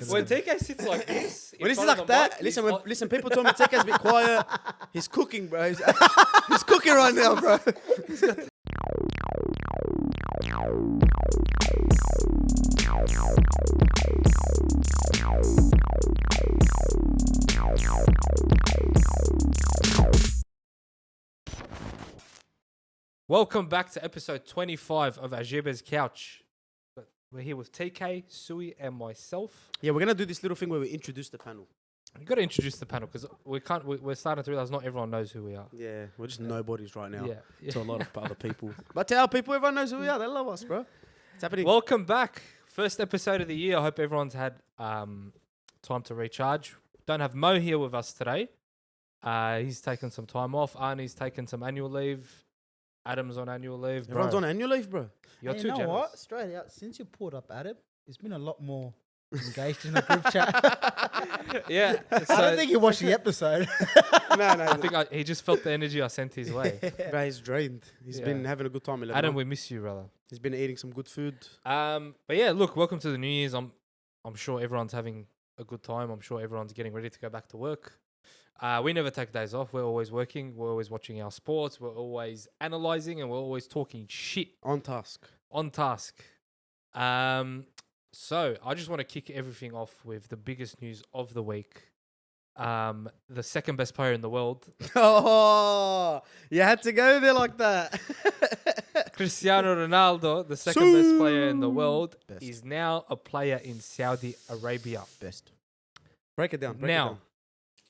When TK sits like this, When it's like that, listen. People told me TK's a bit quiet. He's cooking, bro. He's cooking right now, bro. Welcome back to episode 25 of Ajiba's Couch. We're here with TK, Sui, and myself. Yeah, we're gonna do this little thing where we introduce the panel. You got to introduce the panel because we're starting to realize not everyone knows who we are. Yeah, we're just nobodies right now Yeah. to a lot of other people. But to our people, everyone knows who we are. They love us, bro. It's happening. Welcome back. First episode of the year. I hope everyone's had time to recharge. Don't have Mo here with us today. He's taken some time off. Arnie's taken some annual leave. Adam's on annual leave. Everyone's on annual leave, bro. You're Hey, too you know generous. what? Straight out, since you pulled up Adam, it's been a lot more engaged in the group chat. Yeah. I don't think you watched the episode. No. I think he just felt the energy I sent his way. Bro, he's drained. He's been having a good time. in Adam, Lebanon. we miss you, brother. He's been eating some good food. But yeah, look, welcome to the New Year's. I'm sure everyone's having a good time. I'm sure everyone's getting ready to go back to work. We never take days off. We're always working. We're always watching our sports. We're always analyzing, and we're always talking shit On task. on task. So I just want to kick everything off with the biggest news of the week. The second best player in the world, Oh, you had to go there like that. Cristiano Ronaldo, the second best player in the world, Best. is now a player in Saudi Arabia. Best. Break it down. Break it Now, down.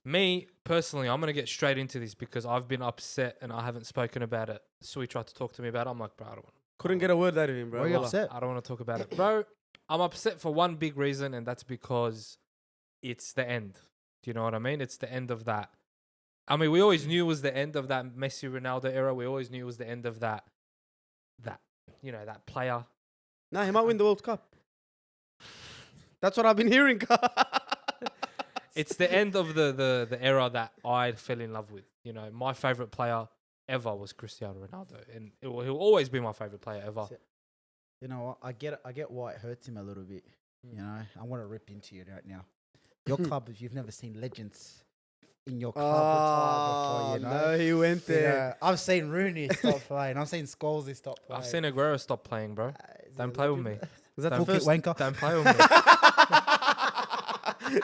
me personally, I'm going to get straight into this because I've been upset and I haven't spoken about it. Sui tried to talk to me about it. I'm like, bro, I don't want Couldn't get a word out of him, bro. Why are you Wallah. upset? I don't want to talk about it. Bro, I'm upset for one big reason, and that's because it's the end. Do you know what I mean? It's the end of that. I mean, we always knew it was the end of that Messi Ronaldo era. We always knew it was the end of that player. No, he might win the World Cup. That's what I've been hearing. It's the end of the era that I fell in love with. You know, my favorite player ever was Cristiano Ronaldo, and he'll always be my favorite player ever. You know what? I get why it hurts him a little bit. You know, I want to rip into you right now. Your club, if you've never seen legends in your club retire before, you know. No, he went You there. know, I've seen Rooney stop playing. I've seen Scholes stop playing. I've seen Aguero stop playing, bro. Is he Don't a play with me. legend? Was that Don't the Full first? kit wanker. Don't play with me.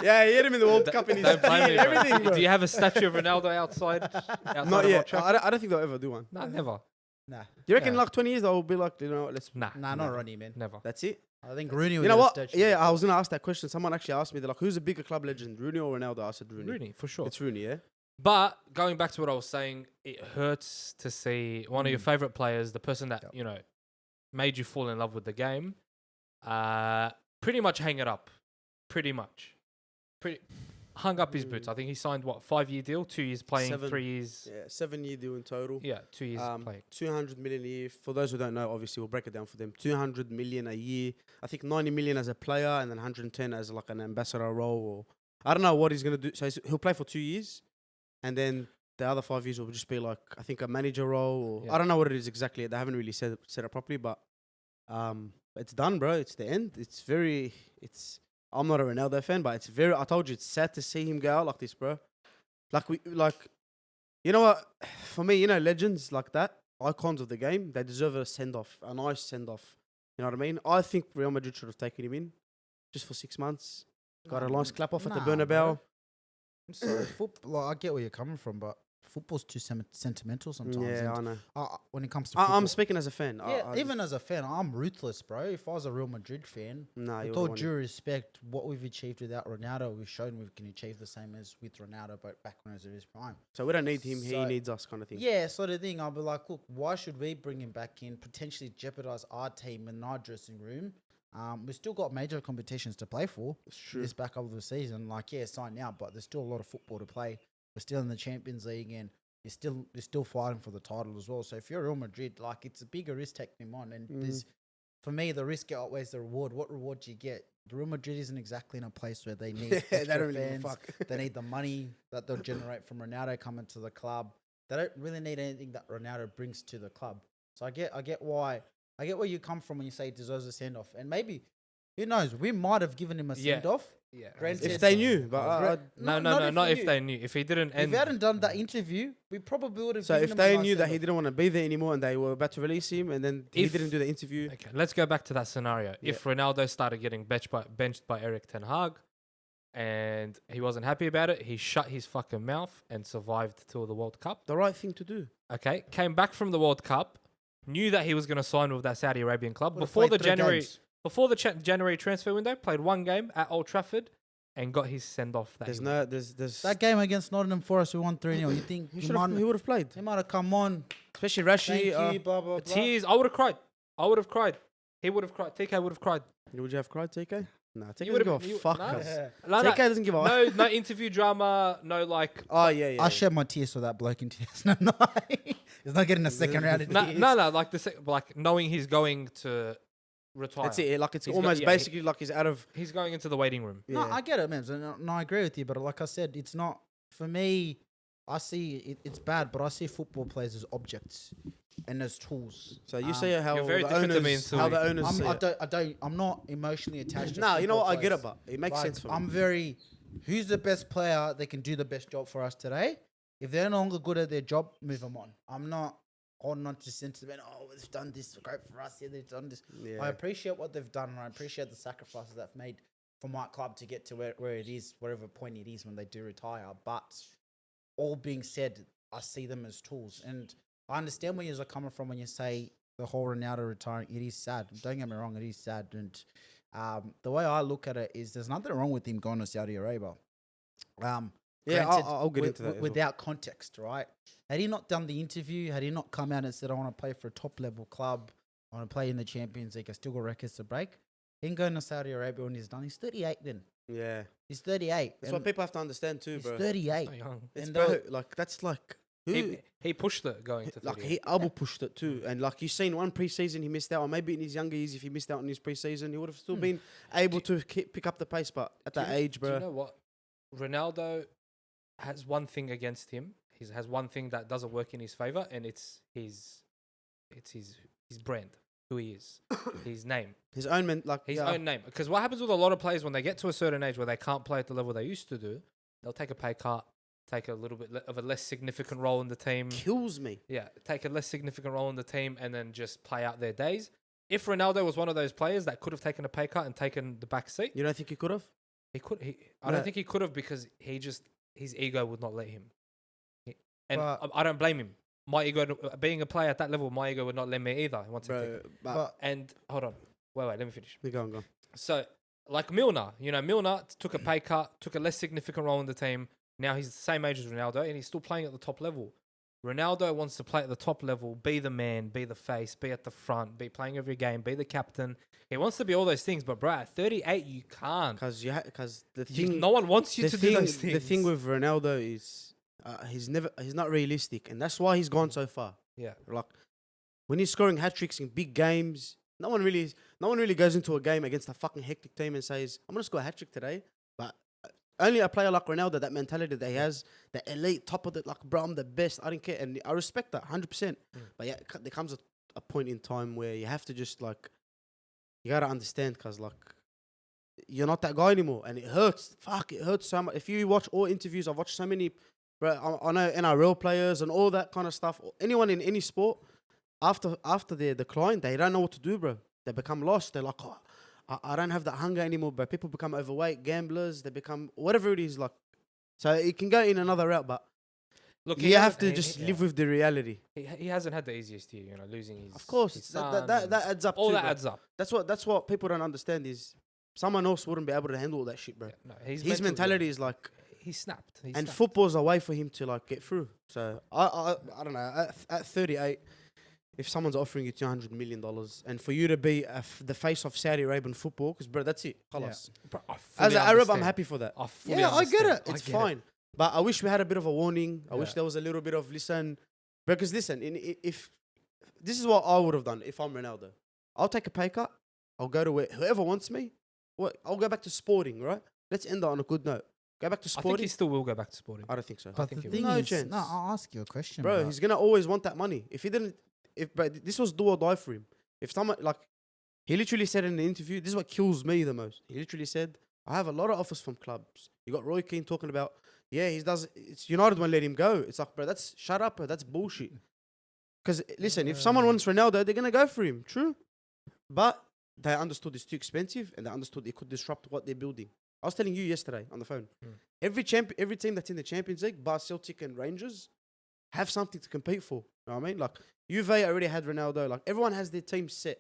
Yeah, he hit him in the World Cup and he's Don't blame me, bro. everything, bro. Do you have a statue of Ronaldo outside Not of Old yet. Trafford? I don't think they'll ever do one. No, never. Nah, You reckon Yeah. like 20 years they'll be like, you know what, let's... Nah. not Ronnie, man. Never. That's it. I think Rooney. You know what? Yeah, I was going to ask that question. Someone actually asked me, they're like, who's a bigger club legend, Rooney or Ronaldo? I said Rooney. Rooney, for sure. It's Rooney, yeah? But going back to what I was saying, it hurts to see one of your favorite players, the person that, Yep. you know, made you fall in love with the game, pretty much hang it up. Pretty much. Hung up his boots. I think he signed, 5-year deal? 2 years playing, 7. 3 years. Yeah, 7-year deal in total. Yeah, 2 years playing. 200 million a year. For those who don't know, obviously, we'll break it down for them. 200 million a year. I think 90 million as a player and then 110 as like an ambassador role. Or I don't know what he's going to do. So he'll play for 2 years. And then the other 5 years will just be like, I think a manager role. Or Yeah. I don't know what it is exactly. They haven't really said it properly. But it's done, bro. It's the end. I'm not a Ronaldo fan, but I told you, it's sad to see him go out like this, bro. You know what? For me, you know, legends like that, icons of the game, they deserve a send-off, a nice send-off. You know what I mean? I think Real Madrid should have taken him in just for 6 months. Got a nice clap off at the Nah, Bernabeu. bro. I'm sorry, like, I get where you're coming from, but football's too sentimental sometimes. Yeah, and, I know. when it comes to football, I'm speaking as a fan. yeah, even as a fan, I'm ruthless, bro. If I was a Real Madrid fan, Nah, with all due respect, what we've achieved without Ronaldo, we've shown we can achieve the same as with Ronaldo, but back when it was at his prime. So we don't need him, he So- needs us kind of thing. Yeah, sort of thing. I'll be like, look, why should we bring him back in, potentially jeopardize our team and our dressing room? We've still got major competitions to play for. It's true. This back of the season. Like, yeah, sign now, but there's still a lot of football to play. We're still in the Champions League and you're still fighting for the title as well. So if you're Real Madrid, like, it's a bigger risk taking him on. And there's, for me, the risk outweighs the reward. What reward do you get? Real Madrid isn't exactly in a place where they need They extra don't really give a fans. fuck. They need the money that they'll generate from Ronaldo coming to the club. They don't really need anything that Ronaldo brings to the club. So I get where you come from when you say he deserves a send off. And maybe, who knows, we might have given him a Yeah. send off. Yeah. Granted- If they knew, but Not if they knew. If he didn't If end. he hadn't done that interview, we probably would have. so given if him they a nice knew that he send-off. didn't want to be there anymore and they were about to release him, and then he If- didn't do the interview, Okay, let's go back to that scenario. If Ronaldo started getting benched by Eric Ten Hag, and he wasn't happy about it, he shut his fucking mouth and survived till the World Cup. the right thing to do. Okay, came back from the World Cup, knew that he was going to sign with that Saudi Arabian club Would've before played the 3 January games. January transfer window. Played 1 game at Old Trafford and got his send off. There's That game against Nottingham Forest, we won 3-0. You think he he should have might, he would have played, he might have come on? especially Thank Rashi. you, blah blah blah. tears. I would have cried. I would have cried. He would have cried. TK would have cried. Would you have cried, TK? Nah, TK would've- doesn't give you- a fuck. nah. cuz. No, TK doesn't give a no, no interview drama. No like. Oh yeah. I shed my tears for that bloke in 2009. He's not getting a second round. Of tears. No. Like knowing he's going to retire. That's it. Like it's He's almost got- yeah, basically like he's out of. He's going into the waiting room. No, Yeah. I get it, man. No, I agree with you. But like I said, it's not for me. I see it's bad, but I see football players as objects and as tools. So you say how You're very the different to me owners, and how the Sully. owners see it. I'm not emotionally attached. to No, you know what? football I get it, players. but it makes Like, sense for me. I'm very. Who's the best player that can do the best job for us today? If they're no longer good at their job, move them on. I'm not holding on to sentiment. Oh, they've done this great for us. Yeah, they've done this. Yeah. I appreciate what they've done, and I appreciate the sacrifices they've made for my club to get to where it is, whatever point it is when they do retire. But all being said, I see them as tools, and I understand where you're coming from when you say the whole Ronaldo retiring. It is sad. Don't get me wrong, it is sad. And the way I look at it is, there's nothing wrong with him going to Saudi Arabia. Yeah, Granted, I'll get into that. as well. without context, right? Had he not done the interview, had he not come out and said, I want to play for a top level club, I want to play in the Champions League, I still got records to break. Him going to Saudi Arabia when he's done, he's 38 then. Yeah, He's 38. that's what people have to understand too, He's bro. 38. Not young. It's and bro, like that's like who, He pushed it going to 38. like he Alba pushed it too, and like you seen one preseason he missed out, or maybe in his younger years if he missed out on his preseason he would have still been able to pick up the pace, but at that age, Do you bro. know what? Ronaldo has one thing against him. He has one thing that doesn't work in his favor, and it's his brand, who he is, his name, His own his own name. Because what happens with a lot of players when they get to a certain age where they can't play at the level they used to do, they'll take a pay cut, take a little bit of a less significant role in the team. kills me. Yeah, take a less significant role in the team, and then just play out their days. If Ronaldo was one of those players that could have taken a pay cut and taken the back seat, You don't think he could have? he could. I No. don't think he could have, because his ego would not let him. And But- I don't blame him. My ego, being a player at that level, my ego would not let me either. Bro, But And hold on, wait, let me finish. you go on, go on. So, like Milner, Milner took a pay cut, took a less significant role in the team. Now he's the same age as Ronaldo, and he's still playing at the top level. Ronaldo wants to play at the top level, be the man, be the face, be at the front, be playing every game, be the captain. He wants to be all those things, but bro, at 38, you can't. Because the You- thing, no one wants you to do those things. the thing with Ronaldo is he's not realistic, and that's why he's gone so far. Yeah. Like when he's scoring hat tricks in big games, no one really goes into a game against a fucking hectic team and says, "I'm gonna score a hat trick today." But only a player like Ronaldo, that mentality that he has, the elite top of the, like, bro, I'm the best. I don't care, and I respect that 100%. But yeah, there comes a point in time where you have to just like, you gotta understand, cause like, you're not that guy anymore, and it hurts. Fuck, it hurts so much. If you watch all interviews, I've watched so many. Bro, I know NRL players and all that kind of stuff. Anyone in any sport, after their decline, they don't know what to do, bro. They become lost. They're like, oh, I don't have that hunger anymore, bro. People become overweight, gamblers. They become whatever it is, like. So it can go in another route, but Look, you have to just live with the reality. He hasn't had the easiest year, losing his. Of course, his that son and adds up. all too, that bro. adds up. That's what people don't understand is someone else wouldn't be able to handle all that shit, bro. Yeah, no, his His mentality is like, he snapped. and football's a way for him to like get through. So I don't know. At 38, if someone's offering you $200 million and for you to be the face of Saudi Arabian football, because bro, that's it. Khalas. Bro, As an Arab, I'm happy for that. I fully Yeah, I get understand. it. It's I get fine. But I wish we had a bit of a warning. I wish Yeah. there was a little bit of listen. Because listen, if this is what I would have done if I'm Ronaldo, I'll take a pay cut. I'll go to whoever wants me. I'll go back to Sporting, right? Let's end on a good note. Go back to I think Sporting. he still will go back to Sporting. I don't think so. But think the he thing will. No is, chance. no, I'll ask you a question, Bro, he's gonna always want that money. If he didn't, but this was do or die for him. If someone like, he literally said in the interview, this is what kills me the most. He literally said, I have a lot of offers from clubs. You got Roy Keane talking about, yeah, he does. It's United won't let him go. It's like, bro, that's shut up, bro. That's bullshit. Because listen, if someone wants Ronaldo, they're gonna go for him. True, but they understood it's too expensive, and they understood it could disrupt what they're building. I was telling you yesterday on the phone. Every team that's in the Champions League, bar Celtic and Rangers, have something to compete for. You know what I mean? Like Juve already had Ronaldo. Like everyone has their team set.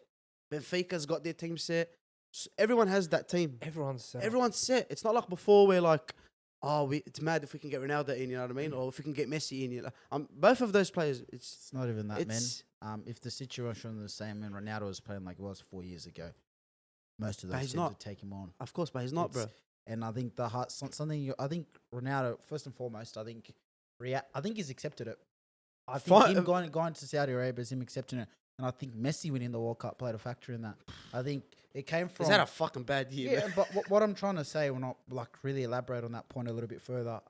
Benfica's got their team set. Everyone has that team. Everyone's set. Everyone's set. It's not like before where like, it's mad if we can get Ronaldo in, you know what I mean? Or if we can get Messi in. You know? Both of those players, It's not even that, man. If the situation was the same and Ronaldo was playing like it was 4 years ago, most of those teams would take him on. Of course, but he's not, bro. And I think I think Ronaldo, first and foremost, I think he's accepted it. I think him going to Saudi Arabia is him accepting it. And I think Messi winning the World Cup played a factor in that. I think it came from... Is that a fucking bad year? Yeah, but what I'm trying to say, when I like really elaborate on that point a little bit further.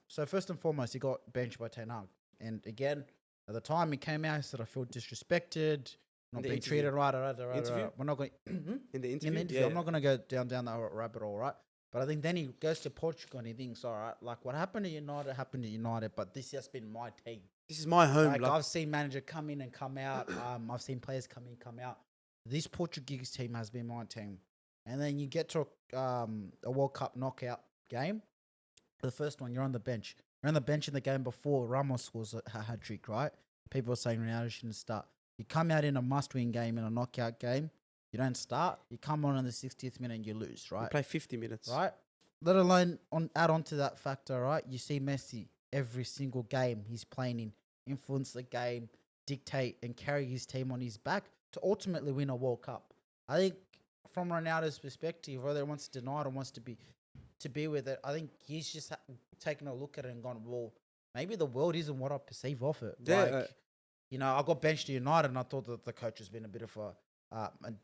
So first and foremost, he got benched by Ten Hag. And again, at the time he came out, he said, I feel disrespected, not being treated right. We're not going... In the interview? I'm not going to go down that rabbit hole, right? But I think then he goes to Portugal and he thinks, all right, like what happened to United happened to United, but this has been my team. This is my home. Like I've seen manager come in and come out. I've seen players come in, come out. This Portuguese team has been my team. And then you get to a World Cup knockout game. The first one, you're on the bench. You're on the bench in the game before Ramos was a hat-trick, right? People are saying Ronaldo shouldn't start. You come out in a must-win game, in a knockout game. You don't start. You come on in the 60th minute and you lose, right? You play 50 minutes. Right? Let alone add on to that factor, right? You see Messi every single game he's playing in, influence the game, dictate and carry his team on his back to ultimately win a World Cup. I think from Ronaldo's perspective, whether he wants to deny it or wants to be with it, I think he's just taken a look at it and gone, well, maybe the world isn't what I perceive of it. Yeah, I got benched to United and I thought that the coach has been a bit of a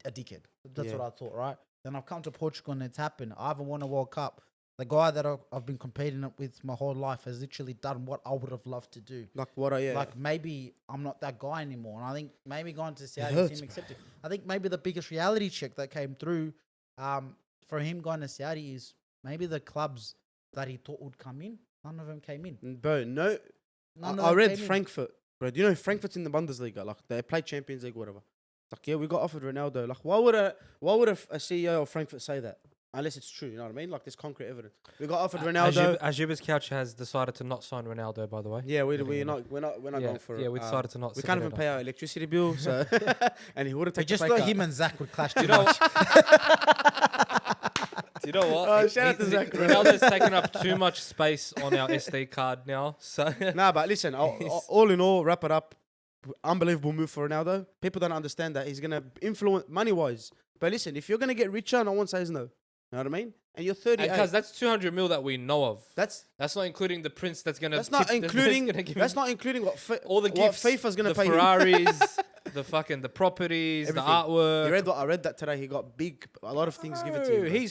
dickhead. That's what I thought, right? Then I've come to Portugal and it's happened. I haven't won a World Cup. The guy that I've been competing with my whole life has literally done what I would have loved to do. Like maybe I'm not that guy anymore. And I think maybe going to Saudi is him accepting. I think maybe the biggest reality check that came through for him going to Saudi is maybe the clubs that he thought would come in, none of them came in. Bro, no. I read Frankfurt. Bro, do you know Frankfurt's in the Bundesliga? Like they play Champions League, whatever. It's like, yeah, we got offered Ronaldo. Like, why would a CEO of Frankfurt say that? Unless it's true, you know what I mean? Like, there's concrete evidence. We got offered Ronaldo. Ajuba's couch has decided to not sign Ronaldo, by the way. Yeah, we're not going for it. Yeah, we decided to not. We can't even pay our electricity bill, so and he wouldn't take. I just thought him and Zach would clash too know much. Do you know what? Shout out to Zach. Ronaldo's taken up too much space on our SD card now. So nah, but listen, all in all, wrap it up. Unbelievable move for Ronaldo. People don't understand that he's gonna influence money-wise. But listen, if you're gonna get richer, no one says no. You know what I mean? And you're 38. Because that's 200 mil that we know of. That's not including the prince that's gonna. That's not including. That's not including all the gifts. What FIFA's gonna the pay. Ferraris, the properties, everything. the artwork. I read that today. He got a lot of things given to him.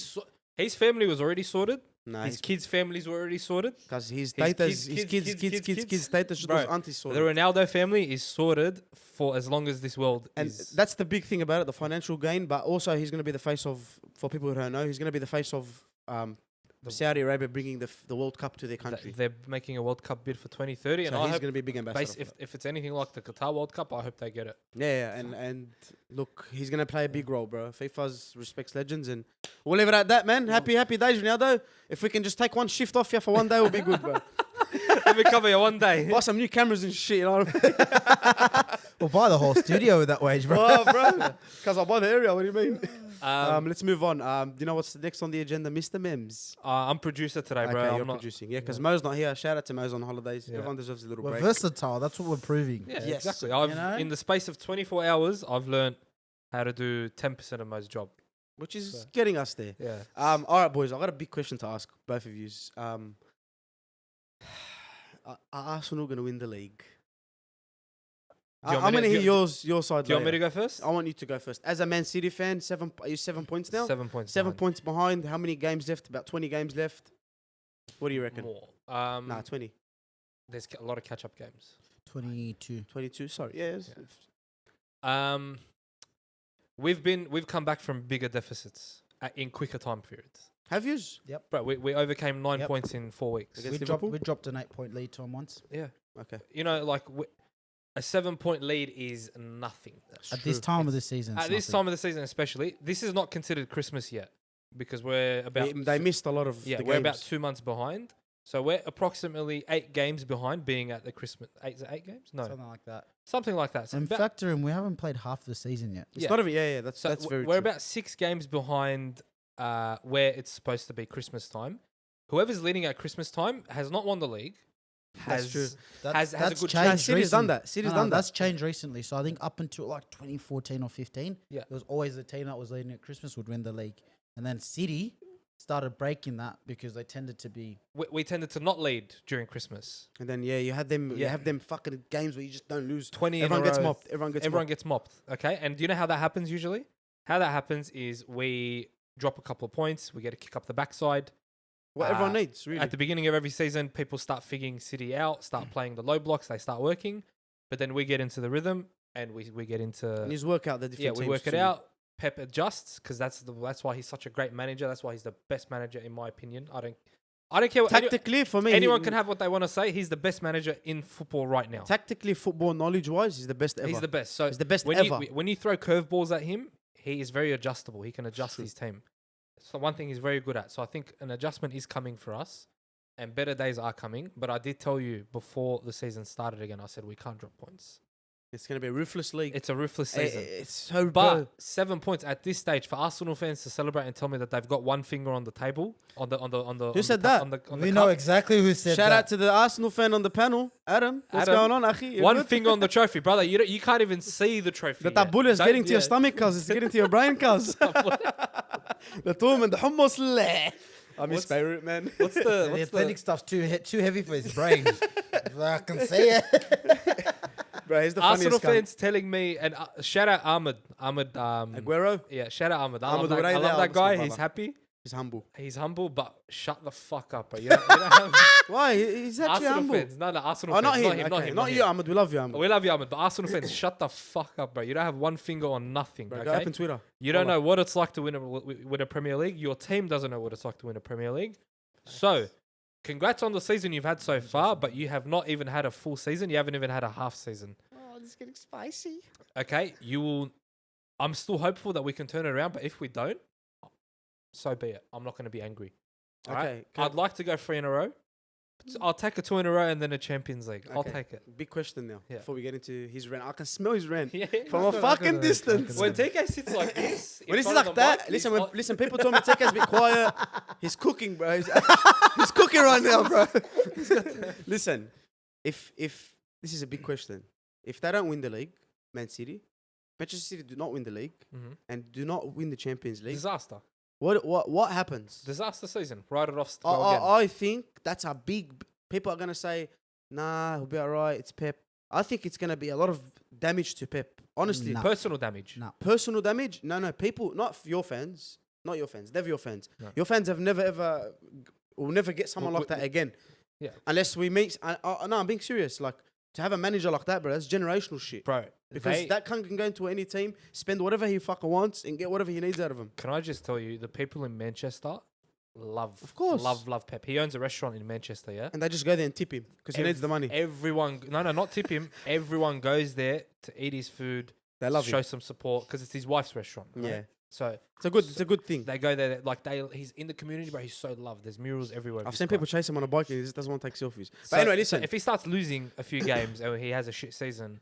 His family was already sorted. Nah, his kids' families were already sorted. Because his kids' status was anti-sorted. The Ronaldo family is sorted for as long as this world is. And that's the big thing about it, the financial gain. But also, he's going to be the face of, for people who don't know, he's going to be the face of Saudi Arabia bringing the World Cup to their country. They're making a World Cup bid for 2030. So and he's going to be a big ambassador. If it's anything like the Qatar World Cup, I hope they get it. Yeah, and look, he's going to play a big role, bro. FIFA's respects legends, and we'll leave it at that, man. Happy days, Ronaldo. If we can just take one shift off here for one day, we'll be good, bro. Let me cover you one day. Buy some new cameras and shit, you know what I mean? We'll buy the whole studio with that wage, bro. Oh, bro. Because I'll buy the area, what do you mean? Let's move on. Do you know what's next on the agenda, Mr. Mims? I'm producer today, bro. Okay, you're producing. Yeah, because Mo's not here. Shout out to Mo's on holidays. Yeah. Everyone deserves a little We're break. versatile. That's what we're proving. Yeah, Yes. exactly. In the space of 24 hours, I've learned how to do 10% of Mo's job. Which is getting us there. Yeah. All right, boys. I've got a big question to ask both of you. Are Arsenal going to win the league? I'm going to hear your side. Do you want me to go first? I want you to go first. As a Man City fan, are you 7 points now? 7 points. 7 points behind. How many games left? About 20 games left. What do you reckon? More. 20. There's a lot of catch-up games. 22. 22. Sorry. Yes. We've come back from bigger deficits in quicker time periods. Have yous? Bro, we overcame 9 Yep. points in 4 weeks. Against We Liverpool? dropped an 8-point lead to them once. Yeah. Okay. You know, like a 7-point lead is nothing. At this time of the season. At this time of the season, especially, this is not considered Christmas yet because we're about They missed a lot of yeah, the we're about games. 2 months behind. So we're approximately 8 games behind being at the Christmas. Is it 8 games? No, Something like that. something like that. So And factor in, we haven't played half the season yet. It's yeah. not even, yeah, that's so very we're true. about 6 games behind where it's supposed to be Christmas time. Whoever's leading at Christmas time has not won the league. That's true. Has a good changed. Nah, City's done recently. that. City's No, done that. That's changed recently. So I think up until like 2014 or 15, Yeah. it was always the team that was leading at Christmas would win the league. And then City started breaking that because they tended to be. We tended to not lead during Christmas. And then you had them. You Yeah. have them fucking games where you just don't lose. 20 in Everyone a gets row. mopped. Everyone gets mopped. Okay, and do you know how that happens usually? How that happens is we drop a couple of points, we get a kick up the backside. What everyone Uh, needs, really. At the beginning of every season, people start figuring City out, start playing the low blocks, they start working, but then we get into the rhythm and we get into And just work out the different yeah, teams we work it too. out. Pep adjusts because that's why he's such a great manager. That's why he's the best manager in my opinion. I don't care what Tactically, for me, anyone can have what they want to say. He's the best manager in football right now. Tactically, football knowledge-wise, he's the best ever. He's the best. So He's the best when ever. when you throw curveballs at him, he is very adjustable. He can adjust True. his team. So one thing he's very good at. So I think an adjustment is coming for us, and better days are coming. But I did tell you before the season started again. I said we can't drop points. It's going to be a ruthless league. It's a ruthless season. It's so But bad. 7 points at this stage for Arsenal fans to celebrate and tell me that they've got one finger on the table on the Who said that? on the We know cup. exactly who said Shout that. out to the Arsenal fan on the panel, Adam. What's Adam, going on, Akhi? You One good? finger on the trophy, brother. You can't even see the trophy. The yet. tabbouleh is Don't- getting to your yeah. stomach, cuz. It's getting to your brain, cuz. The tom and the hummus. I'm his What's- favorite, man. What's the The what's athletic the, stuff's too heavy for his brain. I can see it. Bro, he's the Arsenal funniest guy. fans telling me and shout out Ahmed. Aguero, Yeah, shout out Ahmed. I Ahmed love that, I Ureida, love that Ahmed's my guy. brother. He's happy. he's humble. He's humble, but shut the fuck up, bro. You don't have Why? He's actually Arsenal humble. fans. No, Arsenal Oh, fans. not him. Not Okay. him. Not you, Ahmed. We love you, Ahmed. We love you, Ahmed, but Arsenal fans, shut the fuck up, bro. You don't have one finger on nothing. Bro, go Okay, open Twitter. you don't Follow. know what it's like to win a Premier League. Your team doesn't know what it's like to win a Premier League. So, congrats on the season you've had so far, but you have not even had a full season. You haven't even had a half season. Oh, this is getting spicy. Okay, you will. I'm still hopeful that we can turn it around, but if we don't, so be it. I'm not going to be angry. All right? Okay. I'd like to go 3 in a row. I'll take a 2 in a row and then a Champions League. I'll Okay. take it. Big question now. Yeah. Before we get into his rant, I can smell his rant Yeah. from a fucking distance. When TK sits like this, When in this is front like of the that, mic, listen, he's when, on- listen, people told me Teke's a bit quiet. He's cooking, bro. He's cooking right now, bro. Listen, if this is a big question, if they don't win the league, Manchester City do not win the league Mhm. and do not win the Champions League, Disaster. what happens? Disaster season. Write it off. Go again. I think that's a big. People are gonna say, "Nah, he'll be alright. It's Pep." I think it's gonna be a lot of damage to Pep. Honestly, Nah. Personal damage. No. personal damage. No, people, not your fans, not your fans. They're your fans. No. Your fans have never ever will never get someone Well, like that again. Yeah. Unless we make. No, I'm being serious. Like to have a manager like that, bro. That's generational shit. Bro, Because that cunt can go into any team, spend whatever he fucking wants, and get whatever he needs out of him. can I just tell you, the people in Manchester love, Of course. love Pep. He owns a restaurant in Manchester, yeah? And they just go there and tip him because he needs the money. Everyone, no, not tip him. Everyone goes there to eat his food, They love show him. some support because it's his wife's restaurant. Right? Yeah, So it's a good thing. they go there, he's in the community, but he's so loved. There's murals everywhere. of I've this seen guy. people chase him on a bike and he just doesn't want to take selfies. But So- anyway, so listen. if he starts losing a few games and he has a shit season,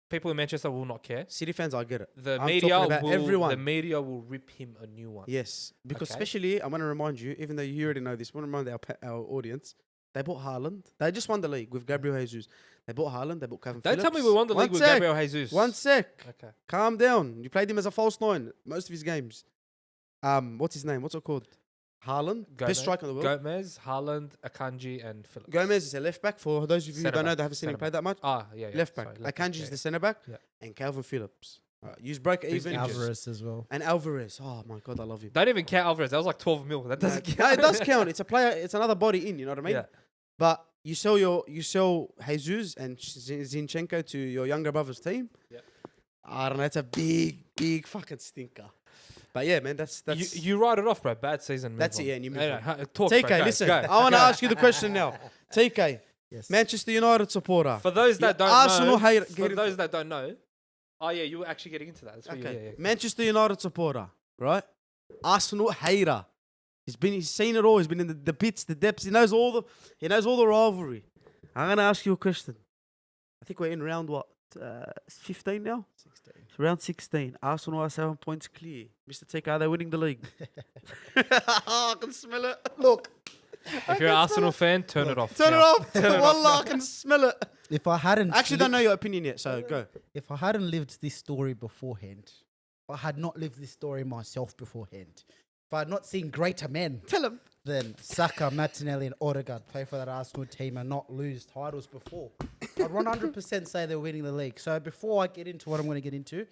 people in Manchester will not care. City fans, I get it. The I'm media talking about will, everyone. the media will rip him a new one. Yes, because Okay. especially I want to remind you, even though you already know this, I want to remind our audience. They bought Haaland. They just won the league with Gabriel Jesus. They bought Haaland. They bought Kevin Don't Phillips. tell me we won the league with sec. Gabriel Jesus. One sec. Okay. Calm down. You played him as a false nine most of his games. What's his name? What's it called? Haaland. Best striker in the world. Gomez, Haaland, Akanji, and Phillips. Gomez is a left back. For those of you who Centre don't know, back, they haven't seen him centre play that much. Ah, yeah. Left back. sorry, left Akanji back, is the centre back. Yeah. And Calvin Phillips. You broke Who's even. injured? Alvarez as well. And Alvarez. Oh my god, I love him. Don't even count Alvarez. That was like 12 mil. That doesn't count. No, it does count. It's a player. It's another body in. You know what I mean? Yeah. But you sell Jesus and Zinchenko to your younger brother's team. Yeah. I don't know. It's a big fucking stinker. But yeah, man, that's You write it off, bro. Bad season. Move that's on. it. Yeah, and you move Yeah, on. talk, TK, bro, go, listen, go. I want to ask you the question now. TK, Yes. Manchester United supporter. For those that don't Arsenal know, hater. for those that don't know, oh yeah, you were actually getting into that. That's what Okay, yeah. Manchester United supporter, right? Arsenal hater. He's seen it all. He's been in the pits, the depths. He knows all the rivalry. I'm gonna ask you a question. I think we're in round what? 15 now? 16. It's round 16. Arsenal are 7 points clear. Mr. TK, are they winning the league? I can smell it. Look, If you're an Arsenal fan, turn it off. Turn it now. off. Wallah, I can smell it. if I hadn't I actually don't know your opinion yet, so go. if I hadn't lived this story beforehand, if I had not lived this story myself beforehand, if I had not seen greater men Tell him. than Saka, Martinelli, and Odegaard play for that Arsenal team and not lose titles before, I'd 100% say they're winning the league. So before I get into what I'm going to get into,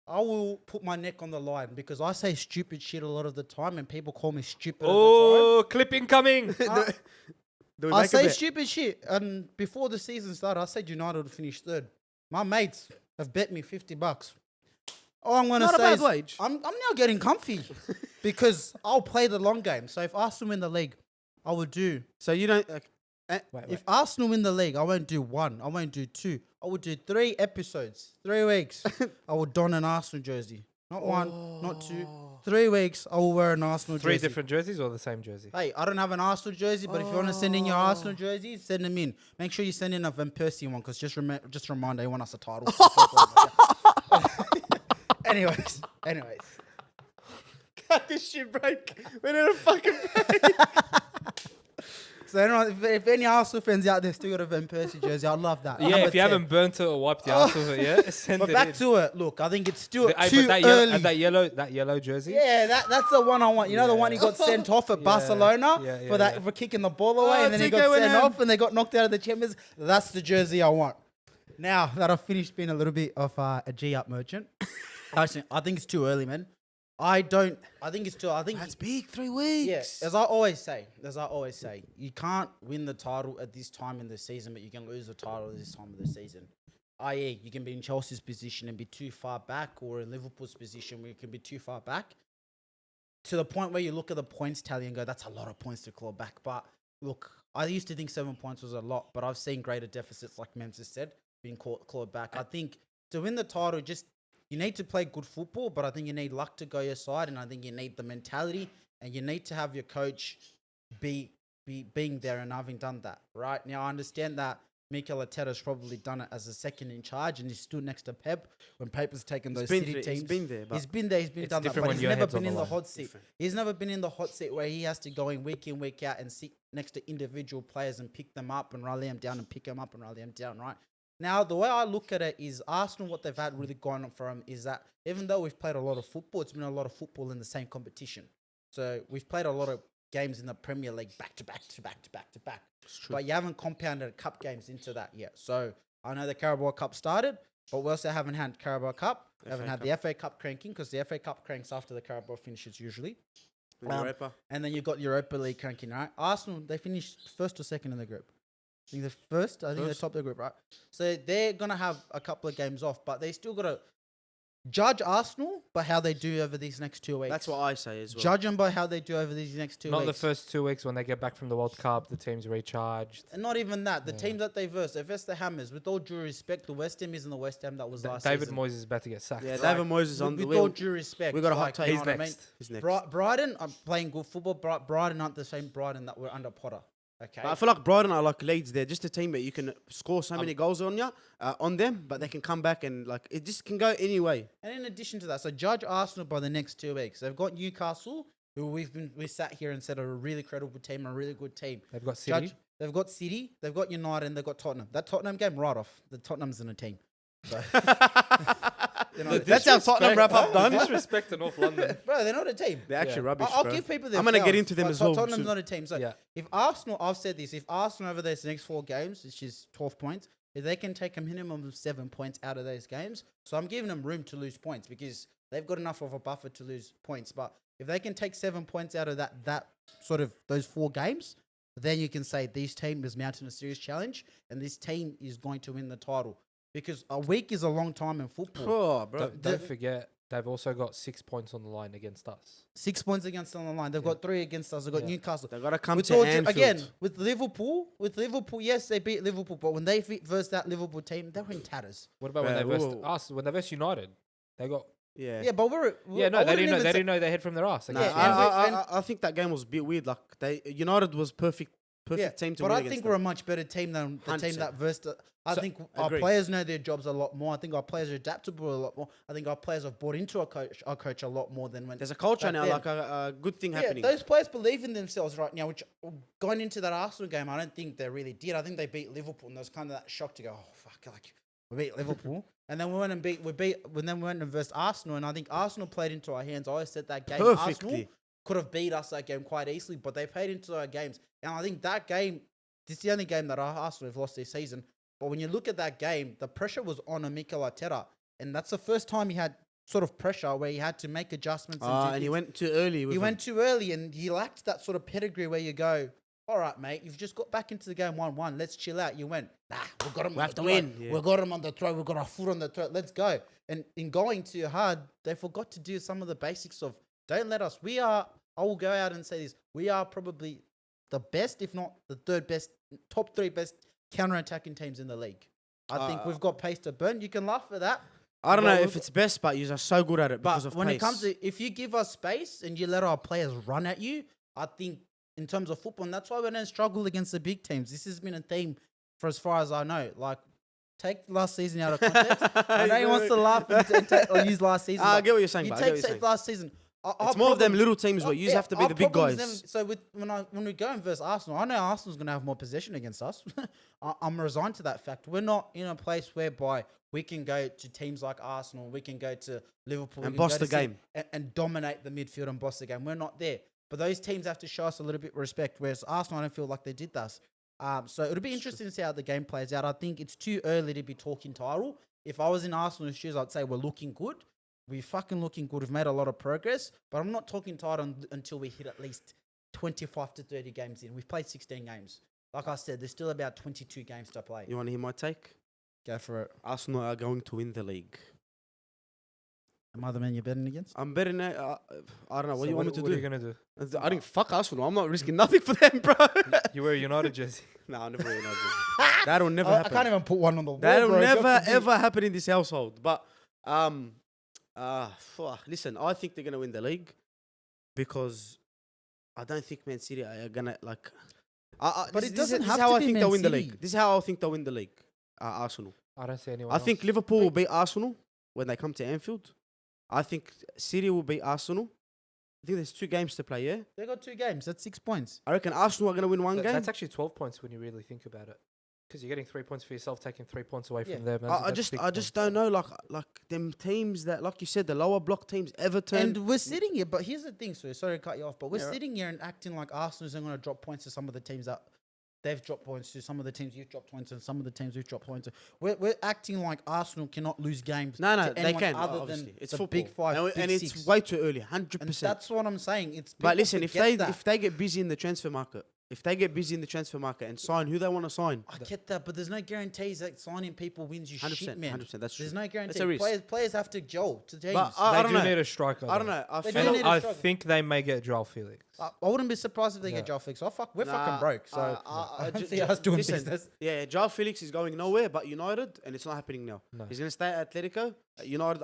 I will put my neck on the line because I say stupid shit a lot of the time and people call me stupid Oh, clip incoming. Do we I make a say bet? stupid shit. And before the season started, I said United would finish third. My mates have bet me $50. All I'm going to Not a say bad is wage. I'm now getting comfy because I'll play the long game. So if Arsenal win the league, I would do. So you don't. If Arsenal win the league, I won't do one. I won't do two. I would do 3 episodes, 3 weeks. I will don an Arsenal jersey. Not one, not two. 3 weeks, I will wear an Arsenal Three jersey. different jerseys or the same jersey? Hey, I don't have an Arsenal jersey, but if you want to send in your Arsenal jersey, send them in. Make sure you send in a Van Persie one, because just remind they want us a title. anyways. Cut this shit break. We need a fucking break. So anyone, if any Arsenal fans out there still got a Van Persie jersey, I'd love that. Yeah, Number if you 10. haven't burnt it or wiped the arse of it yet, send But it back in. to it. Look, I think it's still Hey, too but early. that yellow jersey. Yeah, that's the one I want. You know the one he got sent off at Barcelona for kicking the ball away, and then he got sent off, and they got knocked out of the Champions. That's the jersey I want. Now that I've finished being a little bit of a G-up merchant, actually, I think it's too early, man. I think it's too. I think That's big. 3 weeks. yeah, as I always say, you can't win the title at this time in the season, but you can lose the title at this time of the season. I.e., you can be in Chelsea's position and be too far back, or in Liverpool's position where you can be too far back, to the point where you look at the points tally and go, that's a lot of points to claw back. But look, I used to think 7 points was a lot, but I've seen greater deficits, like Mems has said, being clawed back. I think to win the title, you need to play good football, but I think you need luck to go your side, and I think you need the mentality, and you need to have your coach being there and having done that. Right now, I understand that Mikel Arteta's probably done it as a second in charge, and he stood next to Pep when Pep has taken those City teams. He's been there. He's been there. He's been done that, different but when he's your never head's on been in the the line. hot seat. He's never been in the hot seat where he has to go in week out and sit next to individual players and pick them up and rally them down and pick them up and rally them down. Right. Now, the way I look at it is Arsenal, what they've had really going on for them is that even though we've played a lot of football, it's been a lot of football in the same competition. So we've played a lot of games in the Premier League back to back. But you haven't compounded cup games into that yet. So I know the Carabao Cup started, but we also haven't had Carabao Cup. We haven't had the FA Cup cranking, because the FA Cup cranks after the Carabao finishes usually. And then you've got Europa League cranking, right? Arsenal, they finished first or second in the group. I think they're first. I think they're top of the group, right? So they're going to have a couple of games off, but they still got to judge Arsenal by how they do over these next 2 weeks. That's what I say as well. Judge them by how they do over these next 2 weeks. Not the first 2 weeks when they get back from the World Cup, the team's recharged. And not even that. The teams that they versed the Hammers. With all due respect, the West Ham isn't the West Ham that was last David season. Moyes is about to get sacked. Yeah, Right. David Moyes is on the With all wheel. due respect. We got a hot like, take. you He's know what I next. mean? He's next. Brighton are playing good football. Brighton aren't the same Brighton that were under Potter. Okay. But I feel like Brighton are like Leeds. They're just a team that you can score so many goals on them, but they can come back and like it just can go any way. And in addition to that, so judge Arsenal by the next 2 weeks. They've got Newcastle, who we sat here and said are a really credible team, a really good team. They've got City. They've got City, they've got United, and they've got Tottenham. That Tottenham game right off. The Tottenham's in a team. So, That's how Tottenham wrap up done. Disrespect to North London. bro, they're not a team. They're actually rubbish, I'll bro. give people their I'm gonna get flowers, into them but as well Tottenham's soon. not a team. So Yeah. if Arsenal, I've said this, if Arsenal over those next 4 games, which is 12 points, if they can take a minimum of 7 points out of those games, so I'm giving them room to lose points because they've got enough of a buffer to lose points. But if they can take 7 points out of that sort of those 4 games, then you can say this team is mounting a serious challenge and this team is going to win the title. Because a week is a long time in football. Oh, bro. Don't forget they've also got 6 points on the line against us. 6 points against on the line. They've got 3 against us. They've got Yeah. Newcastle. They gotta come We to told you Anfield again with Liverpool. Yes, they beat Liverpool, but when they versed that Liverpool team, they were in tatters. What about when Yeah, they versed whoa. us? When they versed United, they got. Yeah. Yeah, but Yeah, no, I they wouldn't didn't know. even They say- didn't know they head from their ass. Nah, against Yeah, United. I think that game was a bit weird. Like United was perfect team to but win I against think them. we're a much better team than the team 100%. that versed. I So- think our Agreed. players know their jobs a lot more. I think our players are adaptable a lot more. I think our players have bought into our coach a lot more than when. There's a culture back now, then. like a good thing Yeah, happening. those players believe in themselves right now. Which going into that Arsenal game, I don't think they really did. I think they beat Liverpool, and there was kind of that shock to go, oh fuck, like we beat Liverpool, and then we went and then we went and versed Arsenal, and I think Arsenal played into our hands. I always said that game Arsenal Perfectly. could have beat us that game quite easily, but they played into our games, and I think that game, this is the only game that Arsenal have lost this season. But when you look at that game, the pressure was on Mikel Arteta, and that's the first time he had sort of pressure where he had to make adjustments. And he went too early. He went too early, and he lacked that sort of pedigree where you go, all right, mate, you've just got back into the game 1-1. Let's chill out. You went, nah, we've got him. We have to win. Yeah. We've got him on the throat. We've got our foot on the throat. Let's go. And in going too hard, they forgot to do some of the basics of don't let us. I will go out and say this. We are probably the best, if not the third best, top 3 best counter-attacking teams in the league. I think we've got pace to burn. You can laugh at that. I don't know Well, if it's best, but you are so good at it because But of when pace. it comes to, if you give us space and you let our players run at you, I think in terms of football, and that's why we don't struggle against the big teams. This has been a theme for as far as I know. Like, take last season out of context. I know he wants to laugh and use last season. I but get what you're saying, You but I get what take you're saying. last season. It's more of them little teams where you have to be our the big problems guys. So when we go and versus Arsenal, I know Arsenal's going to have more possession against us. I'm resigned to that fact. We're not in a place whereby we can go to teams like Arsenal, we can go to Liverpool, And we can boss go to the City game. and dominate the midfield and boss the game. We're not there. But those teams have to show us a little bit of respect, whereas Arsenal, I don't feel like they did that. So it'll be interesting to see how the game plays out. I think it's too early to be talking title. If I was in Arsenal's shoes, I'd say we're looking good. We're fucking looking good. We've made a lot of progress, but I'm not talking title until we hit at least 25 to 30 games in. We've played 16 games. Like I said, there's still about 22 games to play. You want to hear my take? Go for it. Arsenal are going to win the league. Am I the man you're betting against? I'm betting. I don't know. What do you want me to What are you do? gonna do? I think fuck Arsenal. I'm not risking nothing for them, bro. You wear a United jersey. No, I never really know. That'll never I happen. can't even put one on the wall. That'll bro. never God forbid. ever happen in this household. But listen, I think they're gonna win the league because I don't think Man City are gonna like. But it doesn't this have is how to I be think Man they'll win the City. league. This is how I think they'll win the league. Arsenal. I don't see anyone. I think else. Liverpool will beat Arsenal when they come to Anfield. I think City will beat Arsenal. I think there's 2 games to play. Yeah, They got 2 games. That's 6 points. I reckon Arsenal are gonna win one game. That's actually 12 points when you really think about it. Because you're getting 3 points for yourself, taking 3 points away Yeah. from them. I just don't know. Like them teams that, like you said, the lower block teams, Everton. And we're sitting here, but here's the thing, so sorry to cut you off, but we're Yeah, right. sitting here and acting like Arsenal's going to drop points to some of the teams that they've dropped points to, some of the teams you've dropped points to, and some of the teams we've dropped points to. We're acting like Arsenal cannot lose games. no, to they anyone can. other Obviously, than it's the football. big 5, and big it's 6. way too early. And 100%. that's what I'm saying. It's But people listen, forget that. if they get busy in the transfer market, and sign who they want to sign, I get that, but there's no guarantees that signing people wins you 100%, shit, man. 100%, that's true. There's no guarantee. a risk. Players have to gel to teams. But They don't do know. need a striker. I don't though. know. I They feel do And need a I striker. think they may get Joel Felix. I wouldn't be surprised if they get Yeah. Joe Felix. We're Nah, fucking broke, so I don't see us doing listen, business. Yeah, Joao Felix is going nowhere but United, and it's not happening now. No. He's going to stay at Atletico. United.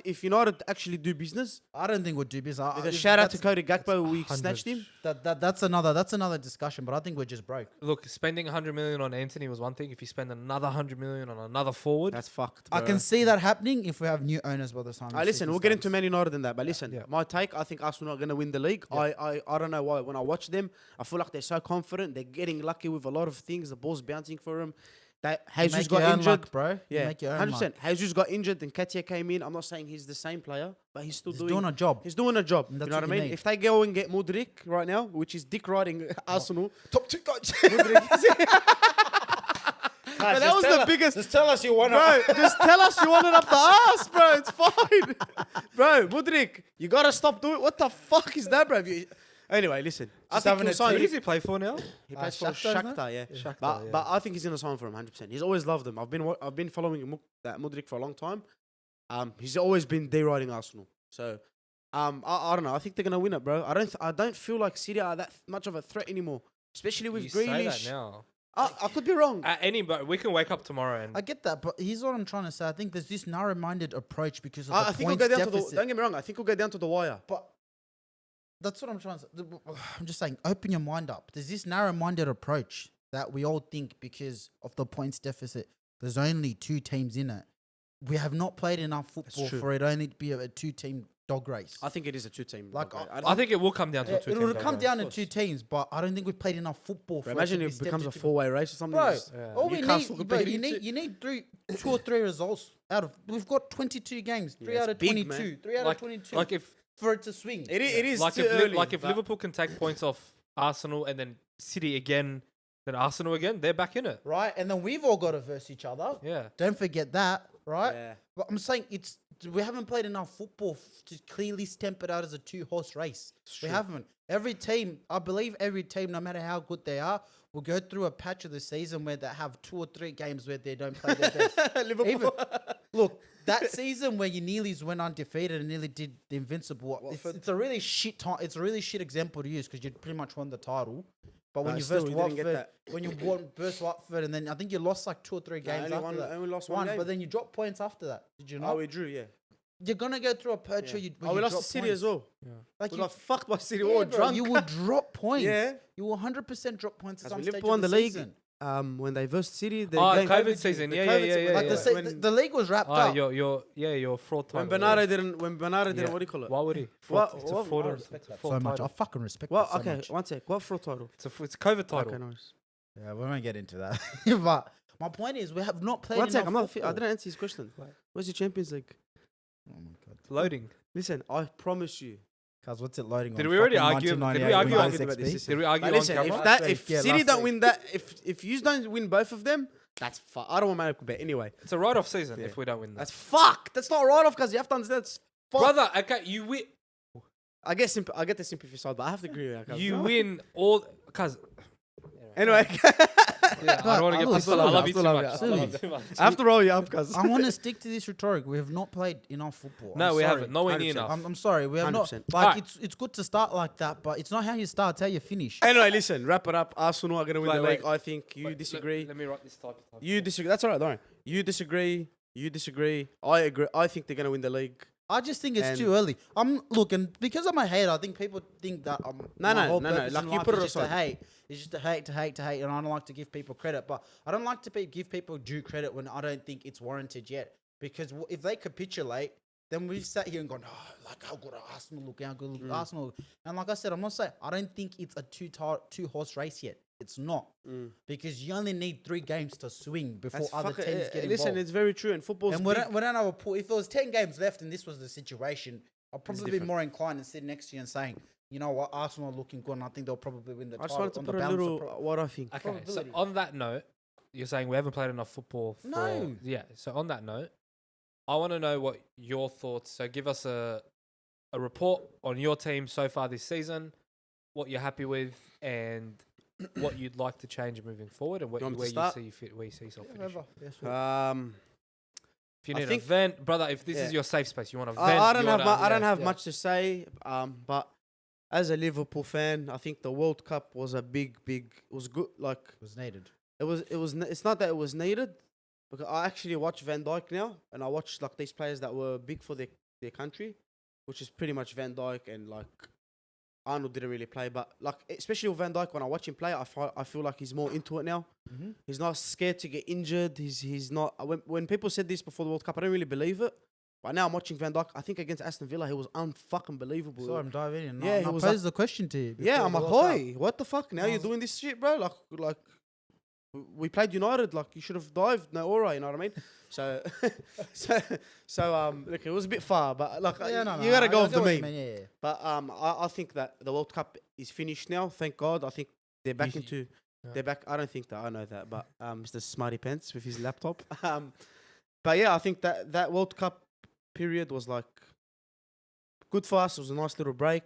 If United actually do business, I don't think we'll do business. there's a shout out to Cody Gakpo. We 100. snatched him. That's another discussion, but I think we're just broke. Look, spending 100 million on Anthony was one thing. If you spend another 100 million on another forward, That's fucked. I bro. can see that happening if we have new owners by the time. the Listen, season we'll get into starts. Man United than that. But listen, Yeah. my take, I think Arsenal are going to win the league. Yeah. I don't know why. When I watch them, I feel like they're so confident. They're getting lucky with a lot of things. The ball's bouncing for them. That You Jesus make your got own injured. luck, bro. You Yeah, make your own 100%. luck. Jesus got injured and Katia came in. I'm not saying he's the same player, but he's still He's doing a job. He's doing a job. You And know that's what I what you mean? need. If they go and get Mudrik right now, which is dick riding Arsenal, Top 2 guys. but that was the biggest. Just tell us you want Bro, just tell us you want it up the ass, bro. It's fine. Bro, Mudrik, you got to stop doing. What the fuck is that, bro? Anyway, listen. I Just think having he'll a sign. who tea. does he play for now? He plays for Shakhtar, isn't Shakhtar, yeah. Shakhtar, But, yeah. but I think he's going to sign for him 100%. He's always loved him. I've been following that Mudrik for a long time. He's always been deriding Arsenal. So, I don't know. I think they're gonna win it, bro. I don't feel like City are that much of a threat anymore, especially with You say that Grealish. now. I could be wrong. But we can wake up tomorrow and I get that, but here's what I'm trying to say. I think there's this narrow-minded approach because of I the think we'll points go down to the. deficit. Don't get me wrong. I think we'll go down to the wire. But that's what I'm trying to say. I'm just saying, open your mind up. There's this narrow-minded approach that we all think because of the points deficit. There's only 2 teams in it. We have not played enough football true. for it only to be a 2-team dog race. I think it is a 2-team. Like, I think it will come down to a It 2-team will come game. down to course. 2 teams, but I don't think we've played enough football for Imagine it it to be becomes a stepped into- 4-way race or something. Bro, Just- Yeah. all we Newcastle need, bro, competing you need shit. you need 2 or 3 results out of. We've got 22 games, 3 Yeah, out it's of big, 22, man. 3 out Like- of 22, Like if for it to swing. It is like too if early, like if but- Liverpool can take points off Arsenal and then City again, then Arsenal again, they're back in it. Right, and then we've all got to verse each other. Yeah. Don't forget that, right? Yeah. But I'm saying we haven't played enough football to clearly stamp it out as a 2-horse race. We haven't. Every team, I believe every team, no matter how good they are, will go through a patch of the season where they have 2 or 3 games where they don't play their best. Liverpool. Even, look, that season where you nearly went undefeated and nearly did the invincible, it's a really shit time. It's a really shit example to use because you pretty much won the title. But when No, you still, versed we didn't get Watford, that. when you won versus Watford, and then I think you lost like 2 or 3 games only after one- that. only lost one game. but then you dropped points after that. Did you not? Oh, we drew, yeah. You're gonna go through a patch Yeah. where you. Oh, we lost to City as well. Like We you, got fucked by City. yeah, We were bro, drunk. you will drop points. Yeah. You will 100% drop points at As some when stage Liverpool of won the the league, season. when they versed City, the Oh, game COVID season. the Yeah, COVID yeah, season, yeah, Like yeah. when- the league was wrapped Oh, up. your fraud title. when Bernardo didn't, what do you call it? Why would he? What- Fraud, it's a what- fraud. I It's respect a that fraud so much. I title. fucking respect Well, that so okay, much. one sec. What fraud title? It's a COVID title. Okay, nice. Yeah, we won't get into that. But my point is, we have not played One sec, enough I football. didn't answer his question. Where's your Champions League? Oh my god. Loading. Listen, I promise you. Cuz what's it loading Did on? we already Fucking argue- did we 1998 argue with on- XP? about this? Did we argue But on listen, camera? if Yeah, City last don't week. win that, if you don't win both of them, that's fuck. I don't want my bet anyway. It's a write-off season Yeah. if we don't win that. That's fuck. That's not right off because you have to understand. That's fuck. Brother, okay, you win. I get the sympathy side, but I have to agree with that. You win all. Cause Anyway, yeah, I don't want to get Look, pissed off. I love you too still much. love I you. love you too much. I have to roll you up because I want to stick to this rhetoric. We have not played enough football. No, I'm we sorry. haven't. Nowhere near 100%. enough. I'm sorry. We have not. 100%. Like Alright. it's good to start like that, but it's not how you start. It's how you finish. Anyway, listen, wrap it up. Arsenal are going to win Wait, the wait. league. I think you Wait, disagree. Let me write this type. You disagree. That's all right, don't worry. You disagree. You disagree. I agree. I think they're going to win the league. I just think it's And- too early. I'm looking because I'm a hater. I think people think that No, my no, whole no, no, purpose like, in you life put is it just to aside. hate. It's just to hate, and I don't like to give people credit. But I don't like to give people due credit when I don't think it's warranted yet. Because if they capitulate, then we've sat here and gone, oh, like how good are Arsenal look, how good look Arsenal look. And like I said, I'm not saying I don't think it's a two-horse race yet. It's not because you only need 3 games to swing before That's other fucking- teams get listen, involved. it's very true. And football's And big. we don't have a pool. If there was 10 games left and this was the situation, I'd probably be different. more inclined to sit next to you and saying, you know what, Arsenal are looking good and I think they'll probably win the I just title. wanted to on the put a balance of little what I think. Okay, so Probability. on that note, you're saying we haven't played enough football. For, No. Yeah. So on that note, I want to know what your thoughts. So give us a report on your team so far this season, what you're happy with, and what you'd like to change moving forward, and You want me to where you start? see fit, where you see yourself finishing. Whatever. Yes, well. If you I need a think- vent, brother, if this Yeah. is your safe space, you want to vent. I don't you have wanna- I don't have yeah. much to say. But as a Liverpool fan, I think the World Cup was a big. It was good. Like It was needed. It's not that it was needed, because I actually watch Van Dijk now, and I watch like these players that were big for their country, which is pretty much Van Dijk and like Arnold didn't really play, but like especially with Van Dijk, when I watch him play, I feel like he's more into it now. Mm-hmm. He's not scared to get injured. He's not. When people said this before the World Cup, I don't really believe it. But now I'm watching Van Dijk. I think against Aston Villa, he was unfucking believable. So I'm diving in. Yeah, Yeah, he I was posed the question to you. Yeah, before I'm the like, World Cup. "Oi, what the fuck? Now I you're was- doing this shit, bro. Like, we played United. Like, you should have dived. No aura, you know what I mean? So, look, it was a bit far, but like, Yeah, no, you gotta I go with get the what you meme. mean, yeah. But I think that the World Cup is finished now. Thank God. I think they're back You- into. yeah. They're back. I don't think that I know that, but Mr. Smarty Pants with his laptop. But yeah, I think that World Cup period was like good for us. It was a nice little break.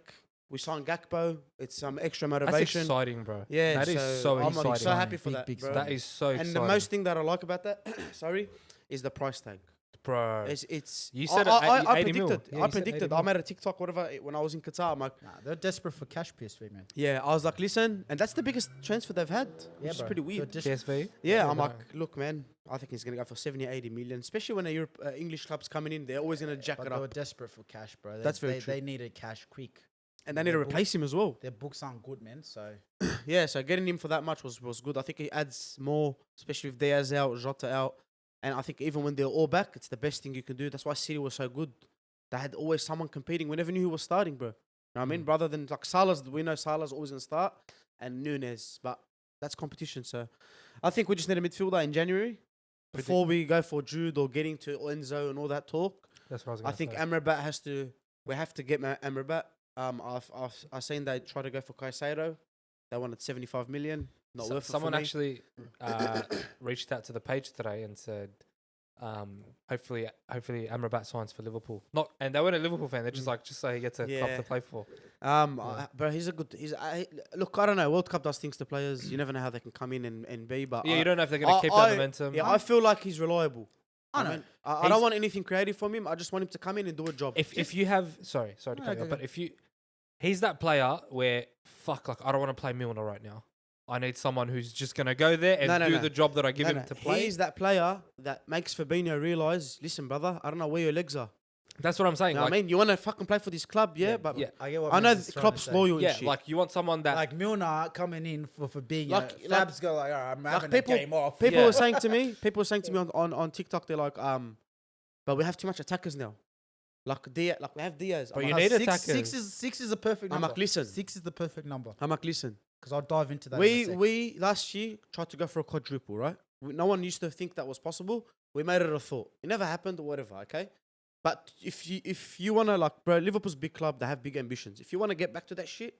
We signed Gakpo. It's some extra That's motivation. exciting, bro. Yeah, that is so I'm exciting. so happy for Big, that, big bro. signing. That is so And exciting. the most thing that I like about that, sorry, is the price tag. bro. It's. You said I 80 mil. predicted. Yeah, I you said predicted. 80 I mil. made a TikTok, whatever, when I was in Qatar. I'm like, Nah, they're desperate for cash, PSV, man. yeah. I was like, listen, and that's the biggest transfer they've had, Yeah, which is bro. pretty They're weird. PSV. Yeah, I'm no. like, look, man, I think he's gonna go for 70, 80 million. Especially when a English club's coming in, they're always gonna jack But it they were up, desperate for cash, bro. That's very true. They needed cash quick. and they need to replace him as well. Their books aren't good, man. So Yeah, so getting him for that much was good. I think he adds more, especially with Diaz out, Jota out, and I think even when they're all back, it's the best thing you can do. That's why City was so good. They had always someone competing. We never knew who was starting, bro. You know what I mean? Rather than like Salah's, we know Salah's always gonna start, and Nunes, but that's competition. So I think we just need a midfielder in January before we go for Jude or getting to Enzo and all that talk. That's what I was I going to think say. Amrabat has to. We have to get Amrabat. I've seen they try to go for Caicedo. They wanted 75 million. Not worth it Someone for me. actually reached out to the page today and said, hopefully Amrabat signs for Liverpool. Not, and they weren't a Liverpool fan. They're just like, just so he gets a club Yeah. to play for. Bro, he's a good. Look, I don't know. World Cup does things to players. You never know how they can come in and be. But Yeah, you don't know if they're going to keep that momentum. Yeah, I feel like he's reliable. I know. mean, I don't want anything creative from him. I just want him to come in and do a job. If you have, sorry to No, cut you go off, but if you, he's that player where like I don't want to play Milner right now. I need someone who's just going to go there and do the job that I give him to play. He's that player that makes Fabinho realize, listen, brother, I don't know where your legs are. That's what I'm saying. You know what I mean? You want to fucking play for this club, yeah? But yeah. I get what I know Mendes is trying to Klopp's say. loyal Yeah, and shit. like you want someone that Like Milner coming in for being Like- Fabs go like, I'm having people, a game off. people Yeah. were saying to me, on TikTok, they're like, but we have too much attackers now. Like we have Diaz. But I'm you like, need six, attackers. six is a perfect I'm number. like, listen. 6 is the perfect number. I'm like, listen. Because I'll dive into that. in a sec. We last year tried to go for a quadruple, right? No one used to think that was possible. We made it a thought. It never happened or whatever, okay? But if you wanna like, bro, Liverpool's a big club. They have big ambitions. If you wanna get back to that shit,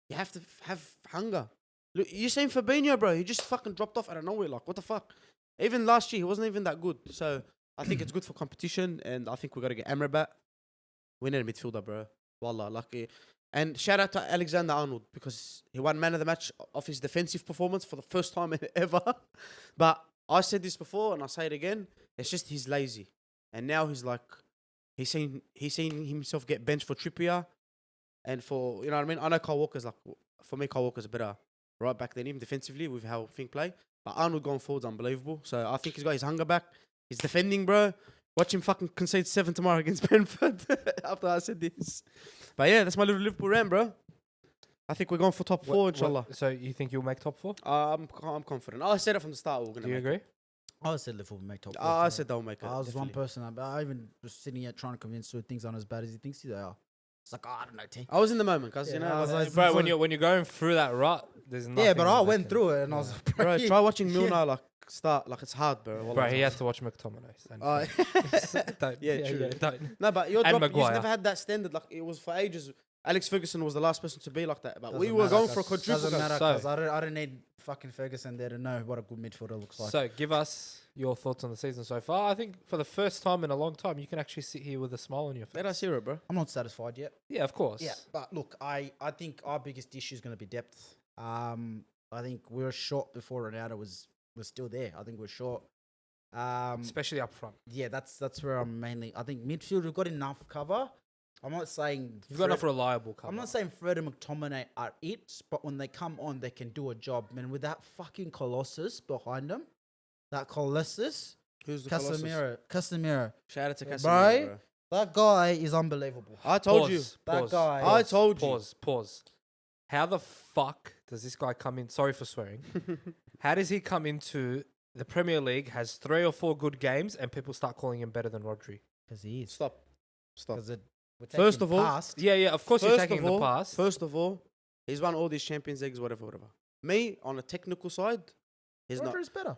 you have to have hunger. Look, you're saying Fabinho, bro. He just fucking dropped off out of nowhere. Like, what the fuck? Even last year, he wasn't even that good. So I think it's good for competition, and I think we gotta get Amrabat. We need a midfielder, bro. Wallah, lucky. And shout out to Alexander Arnold because he won man of the match off his defensive performance for the first time ever. But I said this before and I say it again. It's just he's lazy, and now he's like, he's seen himself get benched for Trippier, and for, you know what I mean. I know Kyle Walker's like, for me, Kyle Walker's better right back than him defensively with how Fink play. But Arnold going forward's unbelievable. So I think he's got his hunger back. He's defending, bro. Watch him fucking concede 7 tomorrow against Brentford after I said this. But yeah, that's my little Liverpool rant, bro. I think we're going for top 4, inshallah. So you think you'll make top 4? I'm confident. I said it from the start. We're gonna Do you make agree? it. I said Liverpool would make top 4. I said they'll make it. I was one definitely. person. I even was sitting here trying to convince Stu things aren't as bad as he thinks they are. It's like, I don't know, T. I was in the moment, cause Yeah, you know, I was like, Bro, when you're going through that rut, there's nothing. Yeah, but I that went can- through it and I was like, bro, yeah. try watching Milner like start. Like it's hard, bro. Bro, Wallah. he had to watch McTominay. Don't, Yeah, true. don't. No, but your And drop, you've Maguire. never had that standard. Like it was for ages. Alex Ferguson was the last person to be like that. But we Doesn't were matter, going for a 'cause- quadruple. Doesn't matter So- because I don't need fucking Ferguson there to know what a good midfielder looks like. So give us your thoughts on the season so far. I think for the first time in a long time, you can actually sit here with a smile on your face. Let us hear it, bro. I'm not satisfied yet. Yeah, of course. Yeah, but look, I think our biggest issue is going to be depth. I think we were short before Ronaldo was still there. I think we're short. Especially up front. Yeah, that's where I'm mainly. I think midfield we've got enough cover. I'm not saying You've got enough reliable cover. I'm not saying Fred and McTominay are it, but when they come on, they can do a job. Man, with that fucking Colossus behind them, that Colossus, Who's the Colossus? Casemiro, Shout out to Bro. Casemiro, bro. that guy is unbelievable. I told you. That guy- I told you. Pause. How the fuck does this guy come in? Sorry for swearing. How does he come into the Premier League, has 3 or 4 good games, and people start calling him better than Rodri? Because he is. Stop. Because First of all- Yeah, of course you're First taking of the all, pass. First of all, he's won all these Champions Leagues, whatever. Me, on a technical side, he's not. Rodri's better.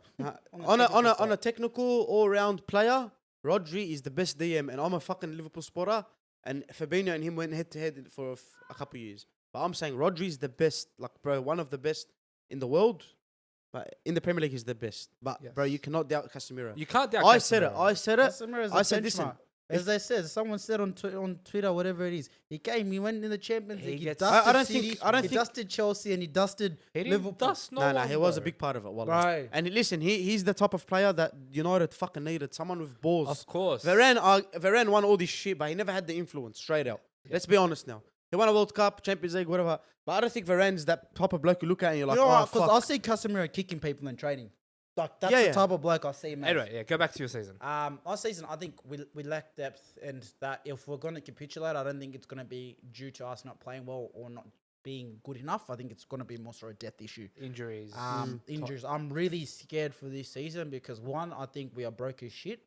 On a technical all-round player, Rodri is the best DM, and I'm a fucking Liverpool supporter. And Fabinho and him went head-to-head for a couple of years. But I'm saying Rodri is the best, like, bro, one of the best in the world. But in the Premier League, he's the best. But, bro, Yes. you cannot doubt Casemiro. You can't doubt I said it. Casemiro. I said it. Casemiro is I a said, listen, benchmark. As they said, someone said on Twitter, whatever it is, he came, he went in the Champions He League, he gets- dusted I don't City, think- I don't he think- dusted Chelsea, and he dusted He didn't Liverpool. dust no No, one, he was a bro. big part of it. Wallah. Right. And listen, he's the type of player that United fucking needed. Someone with balls. Of course. Varane won all this shit, but he never had the influence. Straight out. Let's be honest now. He won a World Cup, Champions League, whatever. But I don't think Varane's that type of bloke you look at and you're like, You know oh, what? Because fuck. I see Casemiro kicking people in training. Like, that's Yeah, the yeah. type of bloke I see, man. Anyway, yeah, go back to your season. Our season, I think we lack depth, and that if we're going to capitulate, I don't think it's going to be due to us not playing well or not being good enough. I think it's going to be more so a depth issue. Injuries. Injuries. I'm really scared for this season because one, I think we are broke as shit,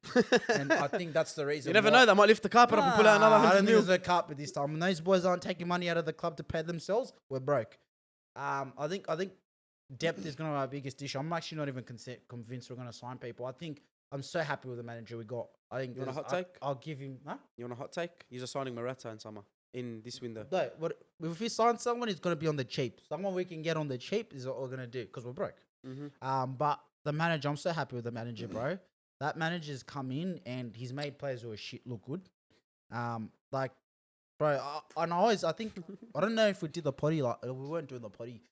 and I think that's the reason. You never why. know. They might lift the carpet up and pull out another I don't 100 think mil. there's a carpet this time. When those boys aren't taking money out of the club to pay themselves, we're broke. I think depth is going to be our biggest issue. I'm actually not even convinced we're going to sign people. I think I'm so happy with the manager we got. I think You want a there's- hot take? I'll give him. Huh? You want a hot take? He's just signing Morata in summer. In this window. No, if we sign someone, it's going to be on the cheap. Someone we can get on the cheap is what we're going to do because we're broke. But the manager, I'm so happy with the manager, bro. That manager's come in and he's made players who are shit look good. Like, bro, I think, I don't know if we did the potty, like, we weren't doing the potty.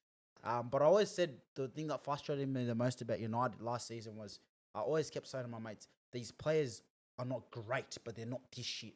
But I always said the thing that frustrated me the most about United last season was I always kept saying to my mates, these players are not great, but they're not this shit.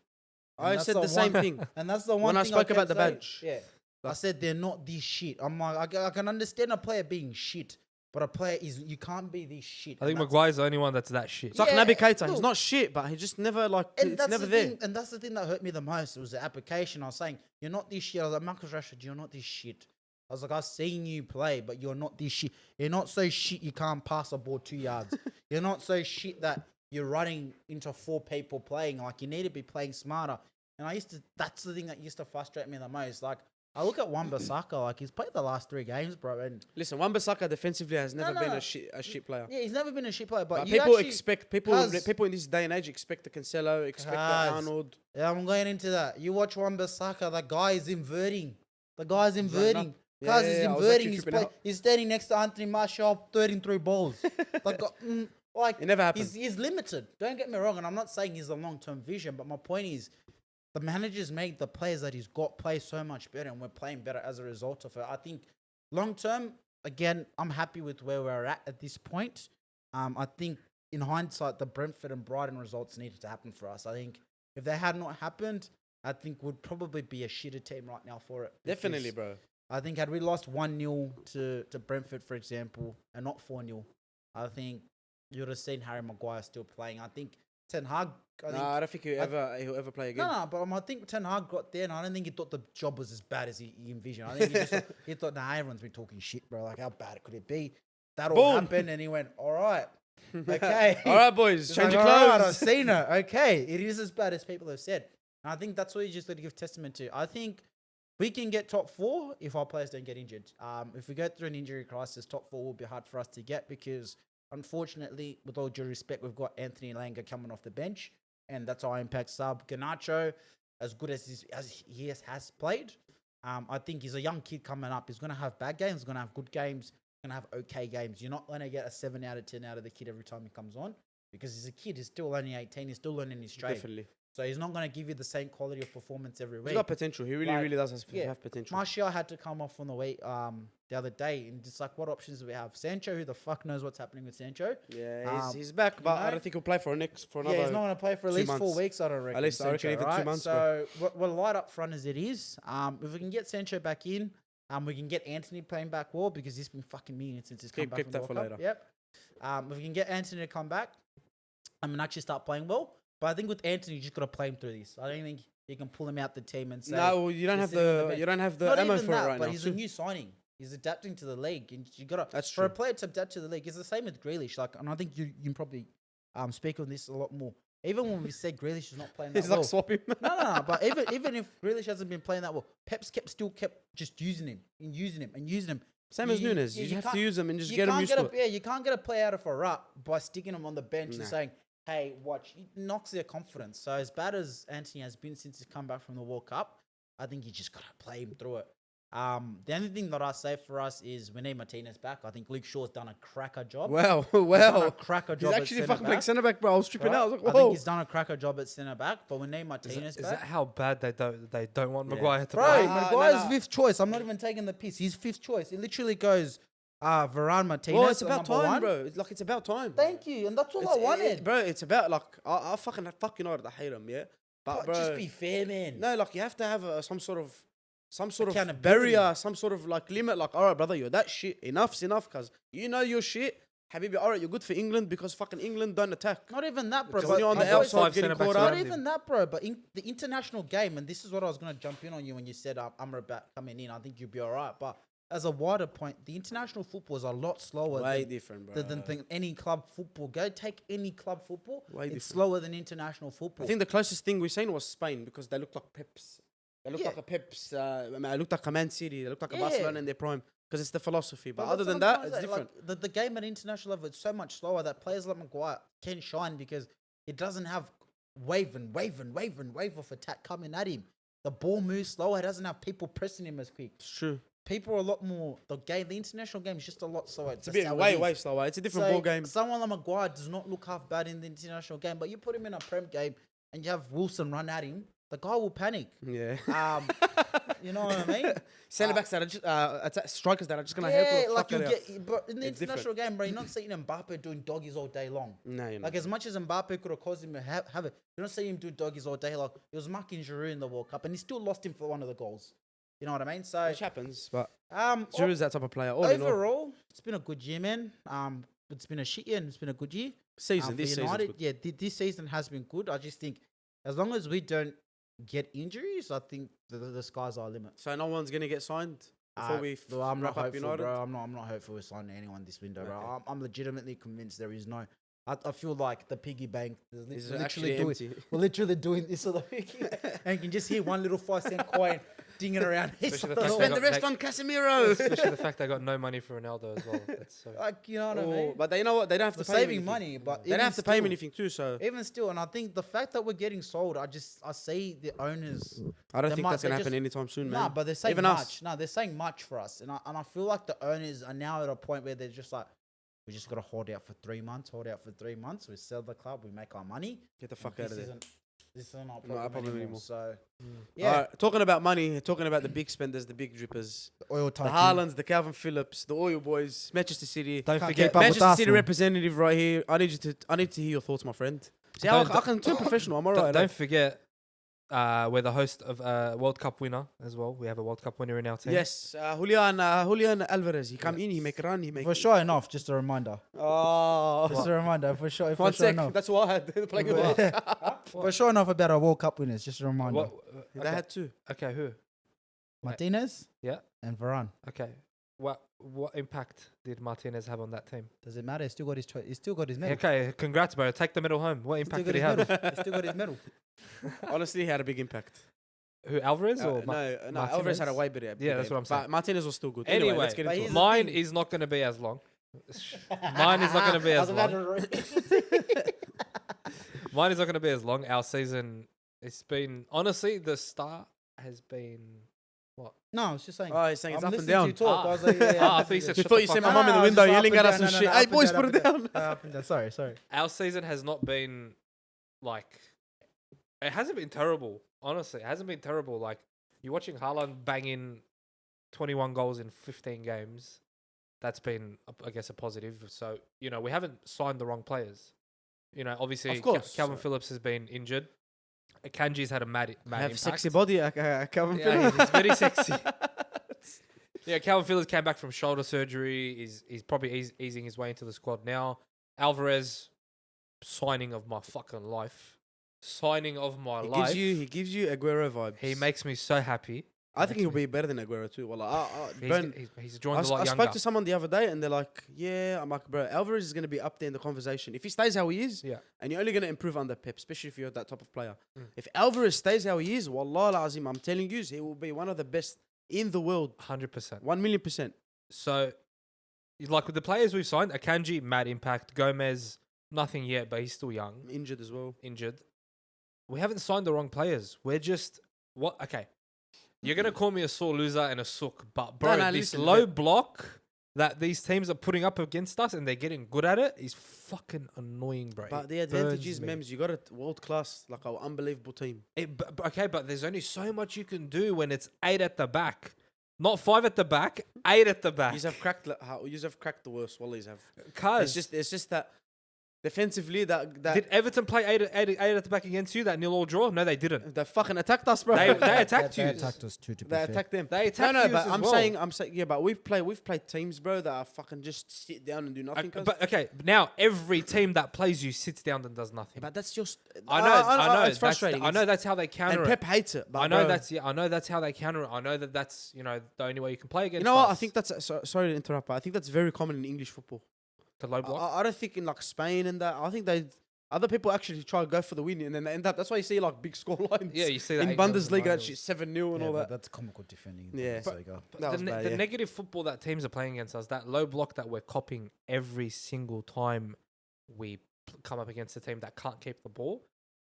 And I that's said the same one- thing. And that's the one When I thing spoke kept about the saying. bench. Yeah. I said they're not this shit. I'm like, I can understand a player being shit, but a player you can't be this shit. I think And that's- Maguire's the only one that's that shit. It's like Yeah, Naby Keita. He's look. not shit, but he just never and it's that's never the there. thing, and that's the thing that hurt me the most. It was the application. I was saying, you're not this shit. I was like, Marcus Rashford, you're not this shit. I was like, I've seen you play, but you're not this shit. You're not so shit you can't pass a ball 2 yards. You're not so shit that you're running into 4 people playing. Like, you need to be playing smarter. And that's the thing that used to frustrate me the most. Like, I look at Wan-Bissaka, like, he's played the last 3 games, bro. And Listen, Wan-Bissaka defensively has never No, been no. a shit player. yeah, he's never been a shit player. But But you people actually expect has- people in this day and age expect the Cancelo, expect the Has. Arnold. Yeah, I'm going into that. You watch Wan-Bissaka, the guy is inverting. The guy's running inverting. up. Cuz Yeah, is I was inverting. actually He's, tripping out. he's standing next to Anthony Martial, 33 balls. Like, It never happened. he's limited. Don't get me wrong, and I'm not saying he's a long-term vision, but my point is, the manager's made the players that he's got play so much better, and we're playing better as a result of it. I think long-term, again, I'm happy with where we're at this point. I think in hindsight, the Brentford and Brighton results needed to happen for us. I think if they had not happened, I think we'd probably be a shitter team right now for it. Definitely, because bro. I think had we lost 1-0 to Brentford, for example, and not 4-0, I think you would have seen Harry Maguire still playing. I think Ten Hag. I don't think he'll ever play again. No, but I think Ten Hag got there, and I don't think he thought the job was as bad as he envisioned. I think he thought, nah, everyone's been talking shit, bro. Like, how bad could it be? That all Boom. happened, and he went, all right, okay. All right, boys, He's change like, your "All right, I've clothes. seen it. Okay, it is as bad as people have said. And I think that's what you just got to give testament to. I think we can get top 4 if our players don't get injured. If we go through an injury crisis, top 4 will be hard for us to get because, unfortunately, with all due respect, we've got Anthony Langa coming off the bench, and that's our impact sub. Garnacho, as good as he has played, I think he's a young kid coming up. He's going to have bad games, he's going to have good games, he's going to have okay games. You're not going to get a 7 out of 10 out of the kid every time he comes on because he's a kid. He's still only 18. He's still learning his trade. Definitely. So he's not going to give you the same quality of performance every He's week. got potential. He really, Like, really does yeah, have potential. Martial had to come off on the way the other day, and just like, what options do we have? Sancho, who the fuck knows what's happening with Sancho? Yeah, he's back, but I know? don't think he'll play for another. Yeah, he's not going to play for at 2 least 4 months. weeks, I don't reckon. At least I reckon Sancho, even 2 right? months, So we're light up front as it is. If we can get Sancho back in, we can get Anthony playing back well because he's been fucking mean since he's come Keep back from the that for World Cup. later. Yep. If we can get Anthony to come back, and actually start playing well. But I think with Anthony, you just got to play him through this. I don't think you can pull him out the team and say, No, you don't "You're have sitting on the bench." you don't have the Not ammo even for that, it right but now. he's a new signing. He's adapting to the league, and you gotta. That's For a true. player to adapt to the league, it's the same with Grealish. Like, and I think you can probably speak on this a lot more. Even when we said Grealish is not playing that He's well. like swap him. No. But even if Grealish hasn't been playing that well, Pep's still kept just using him and using him and using him. Same as Nunes. You have can't- to use them and just you get them can't used to it. Yeah, you can't get a player out of a rut by sticking him on the bench Nah. and saying, "Hey, watch." It knocks their confidence. So as bad as Anthony has been since he's come back from the World Cup, I think you just gotta play him through it. The only thing that I say for us is we need Martinez back. I think Luke Shaw's done a cracker job. Well, He's done a well. cracker He's job at actually centre fucking playing back, centre back, bro. I was tripping right? out. I was like, I whoa. think he's done a cracker job at centre back, but we need Martinez Is that back. how bad they don't want Yeah. Maguire to Bro, play? Maguire's no. fifth choice. I'm not even taking the piss. He's fifth choice. It literally goes Varane, Martinez. Well, it's at about number time, one. bro. It's like, it's about time. Thank you, and that's all It's, I wanted. bro, it's about, like, I fucking know that I hate him, yeah? But, bro. Just be fair, man. No, like, you have to have some sort of Accountability. barrier, some sort of like limit. Like, all right, brother, you're that shit. Enough's enough, cause you know your shit. Habibi, all right, you're good for England because fucking England don't attack. Not even that, bro. Because when you're on the I've always- outside five getting centre-backs caught around up. Not him. even that, bro. But in the international game, and this is what I was gonna jump in on you when you said Amrabat coming in. I think you'd be all right. But as a wider point, the international football is a lot slower Way than, different, bro. than any club football. Go take any club football. Way It's different. slower than international football. I think the closest thing we've seen was Spain because they looked like Peps. They looked Yeah. like a Peps. They looked like a Man City. They looked like a Yeah. Barcelona in their prime because it's the philosophy. But Well, other that's than what I'm that, trying it's to say. different. Like, the game at international level is so much slower that players like Maguire can shine because it doesn't have wave of attack coming at him. The ball moves slower. It doesn't have people pressing him as quick. It's true. People are a lot more. The international game is just a lot slower. It's a bit way slower. It's a different ball game. Someone like Maguire does not look half bad in the international game, but you put him in a Prem game and you have Wilson run at him, the guy will panic. Yeah. You know what I mean? Centre backs that are just strikers that are just gonna help Yeah, the like fuck you out. get, but in the It's international game, bro, you're not seeing Mbappe doing doggies all day long. No, you know. Like as much as Mbappe could have caused him to have it, you're not seeing him do doggies all day. Like it was marking Giroud in the World Cup, and he still lost him for one of the goals. You know what I mean? So Which happens, but um, Giroud's that type of player. All in all. overall, it's been a good year, man. It's been a shit year, and it's been a good year. Season, For this season. United, yeah, this season has been good. I just think as long as we don't get injuries, I think the sky's our limit. So no one's gonna get signed before we Well, I'm not wrap up hopeful, United. bro. I'm not hopeful we're signing anyone this window, bro. Okay. I'm legitimately convinced there is no. I feel like the piggy bank It's we're actually doing, empty. we're literally doing this on the piggy bank, and you can just hear one little 5-cent coin dinging around. Especially the It's fact all- they Spend the got rest they- on Casemiro. Especially the fact they got no money for Ronaldo as well. That's so. like you know what I Oh, mean. but they know what? They don't have to We're pay him saving anything. money, but They don't even have to pay him still- anything too. So Even still, and I think the fact that we're getting sold, I see the owners. I don't They think might- that's gonna they happen just- anytime soon, man. Nah, but they're saying Even much. us. No, they're saying much for us, and I feel like the owners are now at a point where they're just like, we just gotta hold out for 3 months. We sell the club, we make our money. Get the fuck and out of there. This isn't our Not problem, our problem anymore. anymore. So Yeah. yeah, Talking about money, talking about the big spenders, the big drippers, the oil the tycoon. Haalands, the Calvin Phillips, the Oil Boys, Manchester City. Don't Can't forget, keep up with Manchester City Arsenal. representative right here. I need to hear your thoughts, my friend. See, I Don't- can turn professional. I'm alright. don't forget, we're the host of a World Cup winner as well. We have a World Cup winner in our team. Yes, Julian Alvarez. He come in, he make a run, he make. For sure enough, just a reminder. Oh, Just a reminder. For sure. For one sure sec. enough. That's what I had playing with. For sure enough about our World Cup winners. Just a reminder. What, They okay. had two. Okay, who? Martinez. Yeah. And Varane. Okay. What impact did Martinez have on that team? Does it matter? He's still got his. He's still got his medal. Okay, congrats, bro. Take the medal home. What He's still impact got did he his have? medal. He's still got his medal. Honestly, he had a big impact. Who, Alvarez or No, Alvarez had a way better. Yeah, that's what I'm saying. But Martinez was still good. Anyway, let's get but into he's it. the Mine thing. is not going to be as long. Mine is not going to be I as was about long. to- Mine is not going to be as long. Our season, it's been honestly the start has been what? No, I was just saying. Oh, he's saying it's I'm up and listening to down. you talk. Ah. I was like, yeah, Ah, I thought you said He shut thought the you fuck sent my up. mum in the window yelling at us and shit. Hey, boys, put it down. Up and down. Sorry. Our season has not been like it hasn't been terrible. Honestly, it hasn't been terrible. Like you're watching Haaland bang in 21 goals in 15 games. That's been, I guess, a positive. So we haven't signed the wrong players. Obviously, Of course. Calvin Phillips has been injured. Kanji's had a mad Have impact. sexy body, Calvin Yeah, Phillips. he's very sexy. Yeah, Calvin Phillips came back from shoulder surgery. He's probably easing his way into the squad now. Alvarez, signing of my fucking life. Signing of my life. He gives you Aguero vibes. He makes me so happy. I think he'll be better than Aguero too. Well, He's joined a lot I younger. spoke to someone the other day and they're like, yeah, I'm like, bro, Alvarez is going to be up there in the conversation. If he stays how he is, Yeah. and you're only going to improve under Pep, especially if you're that type of player. Mm. If Alvarez stays how he is, wallah al-azim, I'm telling you, he will be one of the best in the world. 100%. 1,000,000%. So, like with the players we've signed, Akanji, mad impact. Gomez, nothing yet, but he's still young. Injured as well. Injured. We haven't signed the wrong players. We're just okay. You're gonna call me a sore loser and a sook, but bro, no, this listen, low block that these teams are putting up against us and they're getting good at it is fucking annoying, bro. But It the advantage burns is, me. Mems, you got a world class, like an unbelievable team. Okay, but there's only so much you can do when it's 8 at the back, not 5 at the back, 8 at the back. You have cracked the worst. Wallies have. Cause It's just that defensively that did Everton play 8 at the back against you? That 0-0 draw? No, they didn't. they fucking attacked us, bro. They attacked you. They attacked us too. To be They fair. attacked them. They attacked you but as I'm well. saying, yeah, but we've played teams, bro, that are fucking just sit down and do nothing. cuz. But okay, now every team that plays you sits down and does nothing. But that's just. I know, It's frustrating. I know that's how they counter And it. Pep hates it. But I know bro, I know that's how they counter it. I know that's the only way you can play against. You know what? us. I think that's sorry to interrupt, but I think that's very common in English football. the low block. I don't think in like Spain and that. I think other people actually try to go for the win and then they end up. That's why you see like big score lines. Yeah, you see that in 8 goals and Bundesliga, 9 that's goals. 7-0 and Yeah, all but that. that's comical defending. in Yeah. Bundesliga. That was bad, The yeah. negative football that teams are playing against us, that low block that we're copying every single time we come up against a team that can't keep the ball.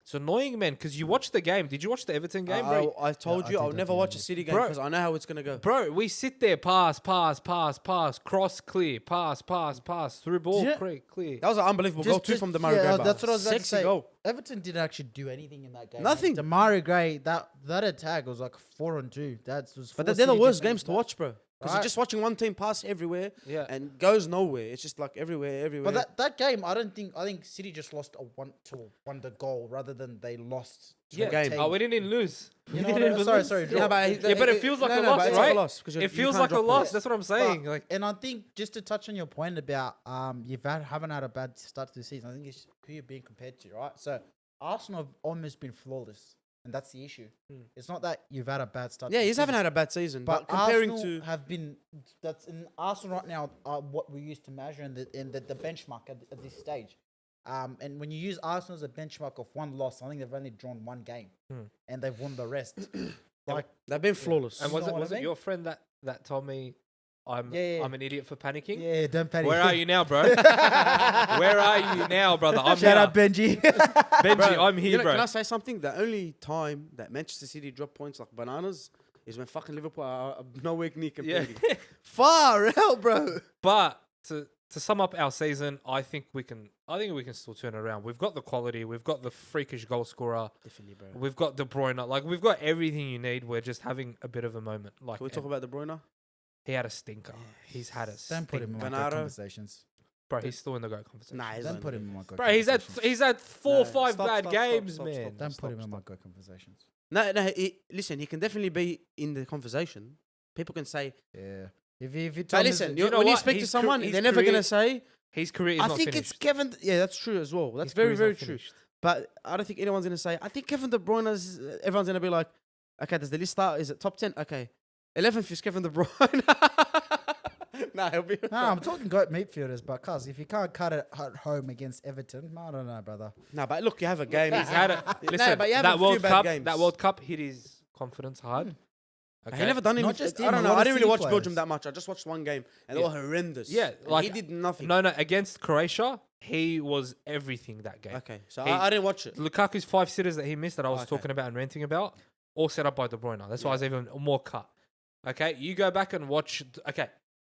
It's annoying, man, because you watch the game. Did you watch the Everton game, bro? I told Yeah, I you did, I'll I never did, watch I a did. City game Bro. because I know how it's gonna go. Bro, we sit there, pass, cross, clear, pass, through ball, Yeah. clear. That was an unbelievable goal too from Demarai Gray. That's what I was about to Sexy say. goal. Everton didn't actually do anything in that game. Nothing. Demarai Gray, that attack was like 4-on-2. That was. But four they're the City worst defenders games to back. watch, bro. Because you're Right. just watching one team pass everywhere Yeah. and goes nowhere. It's just like everywhere. But that game, I think City just lost a wonder goal rather than they lost. To Yeah. a game. team. Oh, we didn't even lose. You We know didn't what I- even sorry, lose. sorry, Yeah, draw. but Yeah, but it feels like a loss, it's right? like a loss because It feels like a loss. That's what I'm saying. But- Like, and I think just to touch on your point about haven't had a bad start to the season. I think it's who you're being compared to, right? So Arsenal have almost been flawless, and that's the issue. It's not that you've had a bad start. Yeah, to the he's haven't season, had a bad season, but but comparing Arsenal to have been that's in Arsenal right now are what we used to measure in the benchmark at this stage. And when you use Arsenal as a benchmark of one loss, I think they've only drawn one game, and they've won the rest. Like they've been flawless. and You know what was I it mean? your friend that told me I'm an idiot for panicking? yeah, don't panic. Where are you now, bro? Where are you now, brother? I'm Shout here. out Benji. Benji, I'm here, You know, bro. can I say something? The only time that Manchester City drop points like bananas is when fucking Liverpool are nowhere near Yeah. competing. Far out, bro. But to sum up our season, I think we can still turn it around. We've got the quality, we've got the freakish goal scorer, Definitely, bro. we've got De Bruyne, like we've got everything you need. We're just having a bit of a moment. Like Can we talk about De Bruyne? he had a stinker. He's had a Don't put him in stinker. my Bernardo. GOAT conversations. Bro, he's still in the GOAT conversation. Nah, he's Don't not put in him in my GOAT Bro, he's conversations. had 4 or No, 5 stop, bad stop, games, stop, man. stop. Don't put him in my GOAT conversations. No, listen, he can definitely be in the conversation. People can say, Yeah. If you but tell me listen, you know when you what? speak to His someone, his they're never career- gonna say. His career is I not think finished. it's Kevin. Yeah, that's true as well. That's His very, career's very not true. finished. But I don't think anyone's gonna say. I think Kevin De Bruyne is. Everyone's gonna be like, okay, does the list start? Is it top 10? Okay, 11th is Kevin De Bruyne. Nah, he'll be. No, I'm talking GOAT midfielders, but cuz if you can't cut it at home against Everton, I don't know, brother. Nah, but look, you have a game. He's had it. No, Listen, but you have that a few World bad Cup, games. that World Cup hit his confidence hard. He never done Not anything. just I him, don't a know. lot I of didn't really City watch players. Belgium that much. I just watched one game, and they Yeah. were horrendous. Yeah, And like he did nothing. No, against Croatia, he was everything that game. Okay, so He- I didn't watch it. Lukaku's 5 sitters that he missed that I was Okay. talking about and ranting about, all set up by De Bruyne. That's why I was even more cut. Okay, you go back and watch.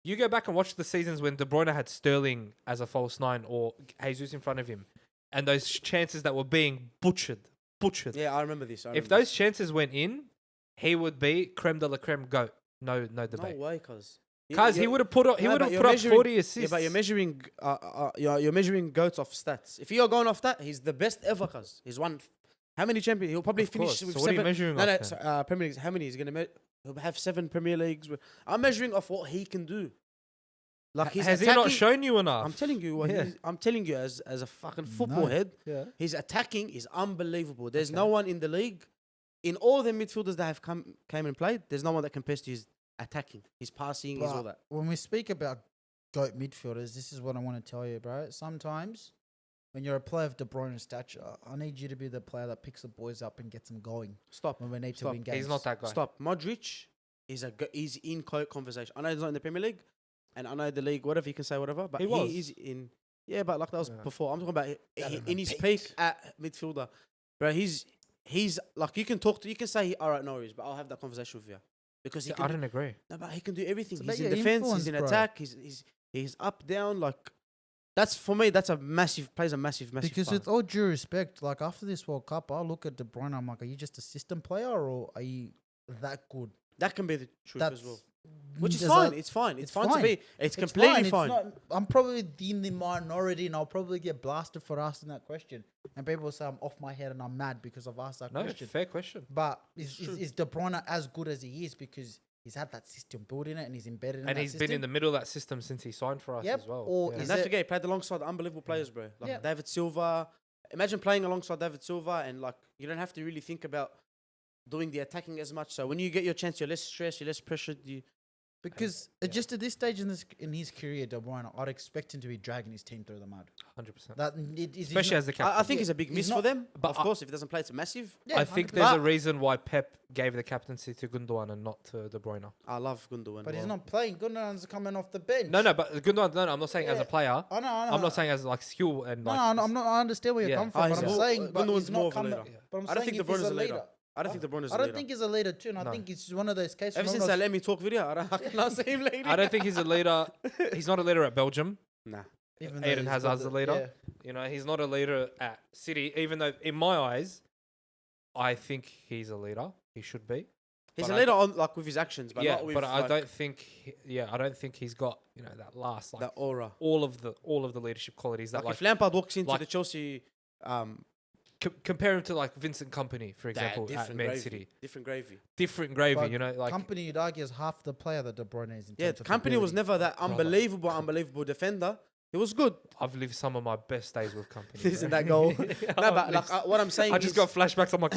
You go back and watch the seasons when De Bruyne had Sterling as a false 9 or Jesus in front of him, and those chances that were being butchered. Yeah, I remember this. If those chances went in, he would be creme de la creme goat. No no debate. way, cause He would have put up. He No, would but have you're put up measuring- 40 assists. Yeah, but you're measuring goats off stats. If you're going off that, he's the best ever. Cause he's won. How many champions? He'll probably Of finish course. with So what are you 7. measuring No, off no, then? so, Premier Leagues. How many he's gonna? He'll have 7 Premier Leagues. I'm measuring off what he can do. Like he's Has he not attacking- shown you enough? I'm telling you, Yeah. I'm telling you, as a fucking football No. head, Yeah. his attacking is unbelievable. There's Okay. no one in the league, in all the midfielders that have came and played. There's no one that compares to his attacking, his passing, his all But that. when we speak about GOAT midfielders, this is what I want to tell you, bro. Sometimes when you're a player of De Bruyne's stature, I need you to be the player that picks the boys up and gets them going Stop. when we need Stop. to win games. He's not that guy. Stop. Modric is in conversation. I know he's not in the Premier League, and I know the league. Whatever you can say, whatever. But He was. is in. Yeah, but like that was Yeah. before. I'm talking about At an in his peak. peak at midfielder, bro. He's like you can say all right, no worries, but I'll have that conversation with you. because he I can. don't agree. No, but he can do everything. It's He's about in your defense. influence, He's in bro. attack. He's up down. Like that's for me. That's a massive plays a massive Because part. with all due respect, like after this World Cup, I look at De Bruyne. I'm like, are you just a system player or are you that good? That can be the truth That's as well. Which is there's fine. a- It's fine. It's it's fine to fine. be. It's It's completely It's fine. not, I'm probably in the minority, and I'll probably get blasted for asking that question. And people will say I'm off my head and I'm mad because I've asked that No, question. fair question. But It's true. is De Bruyne as good as he is because he's had that system built in it and he's embedded in And that he's system? been in the middle of that system since he signed for us Yep, as well. or Yeah. And is don't it- forget, he played alongside unbelievable players, bro. Like Yeah. David Silva. Imagine playing alongside David Silva, and like you don't have to really think about doing the attacking as much. So when you get your chance, you're less stressed, you're less pressured. Because just at this stage in his career, De Bruyne, I'd expect him to be dragging his team through the mud. 100%. That he's Especially not- as the captain. I think Yeah, he's a big he's miss not- for them. but Of I- course, if he doesn't play, it's massive. Yeah, I think 100%. there's a But- reason why Pep gave the captaincy to Gundogan and not to De Bruyne. I love Gundogan. But he's not playing. Gundogan's coming off the bench. No, but Gundogan. No, I'm not saying as a Yeah. player. I know. I'm not saying as like skill and No, like. I'm not. I understand where you're Yeah. coming from. Ah, But he's I'm more- saying, but Gundogan's he's not more of a coming. leader. But I'm I don't saying think De if he's Bruyne's a a leader. leader. I don't think De Bruyne's a I leader. don't think he's a leader too. And I No. think it's one of those cases. Ever since that Let Me Talk video, I cannot see him leading. I don't think he's a leader. He's not a leader at Belgium. Nah. Eden Hazard's the leader. You know, he's not a leader at City. Even though, in my eyes, I think he's a leader. He should be. He's But a I- leader on like with his actions, but yeah, not with but I like, don't think. I don't think he's got that last like that aura. all of the leadership qualities that Like, like if Lampard walks into like- the Chelsea, compare him to like Vincent Company, for example, at different Man gravy. City. Different gravy. Different gravy, But like company, you'd argue, is half the player that De Bruyne is. In Yeah, terms the of company was ability. never that unbelievable defender. He was good. I've lived some of my best days with Company. Isn't bro. that goal? No, I've but like lived- what I'm saying I is just got flashbacks. I'm like,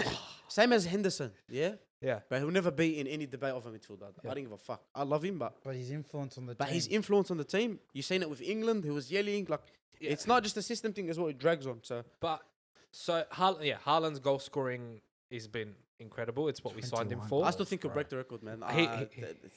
same as Henderson. Yeah, yeah. but he'll never be in any debate of a midfielder. Yeah. I don't give a fuck. I love him, but But his influence on the but team. his influence on the team. You've seen it with England. He was yelling like Yeah. it's not just a system thing as well. It drags on. So But so Haaland's goal scoring has been incredible. It's what we signed him 21 for. I still think he'll bro. break the record, man.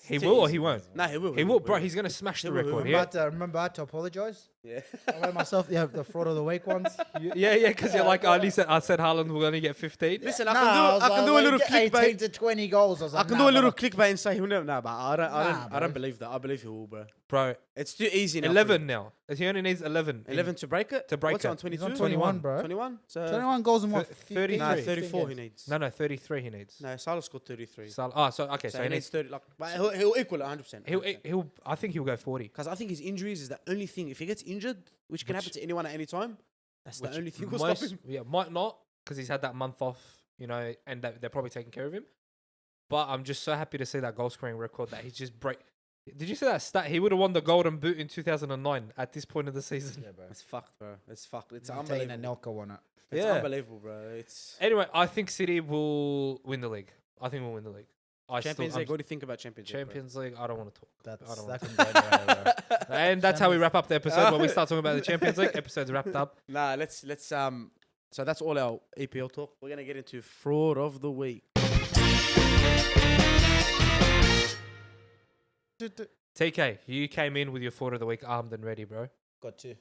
He will or he won't. Nah, he will. He will, bro. He's gonna smash the He will, he record. will. Yeah, Remember, I had to apologize. Yeah. I made myself the fraud of the week ones. yeah. Because you're like, I said Haaland will only get 15. Listen, I can do a little get 18 clickbait. to 20 goals. I was I like, can nah, do a little brother. clickbait and say he'll never. Nah, but I Nah, don't bro. believe that. I believe he will, bro. Bro, It's too easy now. 11 now. He only needs 11. 11 to break it. To break What's it. it on 22? He's on 21, bro. 21. So 21 goals in what? 33. Nah, 15 34 he games. needs. No, 33 he needs. No, Salah scored 33. So okay, So so he needs 30. Like, but he'll equal it 100%. he'll I think he'll go 40. Because I think his injuries is the only thing. If he gets injured, which can happen to anyone at any time, that's the Which only thing will stop him. Yeah, might not because he's had that month off, and they're probably taking care of him. But I'm just so happy to see that goal scoring record that he's just break. Did you see that stat? He would have won the Golden Boot in 2009 at this point of the season. Yeah, bro. It's fucked, bro. It's fucked. It's I'm taking a unbelievable. Nelka on it. It's Yeah. unbelievable, bro. It's Anyway, I think City will win the league. I think we'll win the league. Champions League. What do you think about Champions League? Champions League. I don't want to talk. That's I don't that want can go anywhere, bro. to. And that's how we wrap up the episode. When we start talking about the Champions League, episode's wrapped up. Nah, let's so that's all our EPL talk. We're gonna get into fraud of the week. TK, you came in with your fraud of the week armed and ready, bro. Got two.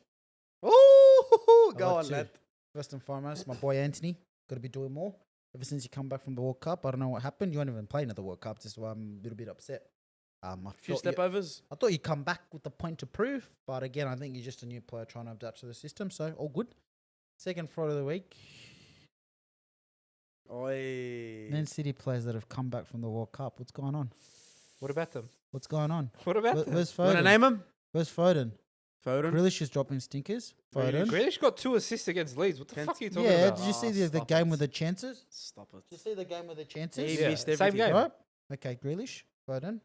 Ooh, I go got on, two. lad. First and foremost, my boy Anthony. Got to be doing more. Ever since he come back from the World Cup, I don't know what happened. You weren't even playing at the World Cup. That's why I'm a little bit upset. I Few thought step overs. I thought you'd come back with the point to prove, but again, I think you're just a new player trying to adapt to the system, so all good. Second fraud of the week, Oi. Man City players that have come back from the World Cup. What's going on? What about them? What's going on? What about them? Where's You wanna Foden? name him? Where's Foden? Foden. Grealish is dropping stinkers. Grealish. Foden. Grealish got 2 assists against Leeds. What the Kent- fuck are you talking Yeah, about? did you see Oh, the stop game it. with the chances? Stop it. Did you see the game with the chances? He Yeah, missed same everything. game. Right? Okay, Grealish, Foden.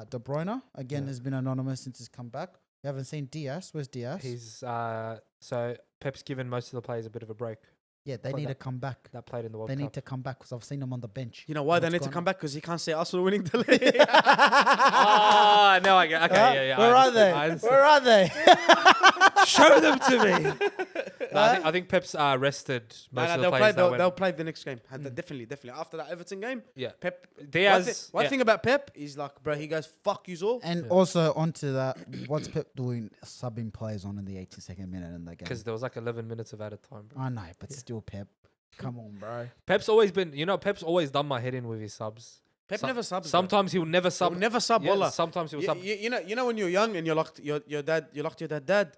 De Bruyne, again, Yeah. has been anonymous since he's come back. You haven't seen Diaz. Where's Diaz? He's so Pep's given most of the players a bit of a break yeah, they got need that- to come back. that played in the World They Cup. need to come back because I've seen them on the bench. You know why they What's need to going come on? back? Because he can't say Arsenal winning the league. Ah, now I get. Okay, Huh? yeah. Where I are they? understand. Where are they? Show them to me. No, I think Pep's rested most of the they'll players play. that They'll, went. they'll play the next game. Definitely. After that Everton game, Yeah, Pep. Diaz. One yeah. thing about Pep is like, bro, he goes, "Fuck you all." And Yeah. also onto that, what's Pep doing? Subbing players on in the 82nd minute in the game. Because there was like 11 minutes of added time. Bro. I know, but still, Pep. Come on, bro. Pep's always been, Pep's always done my head in with his subs. Pep never subs. Sometimes he'll never Sub. sub. He'll never sub. Yeah, Wallah. sometimes he'll sub. You know when you're young and you're locked your dad, you're locked to your dad.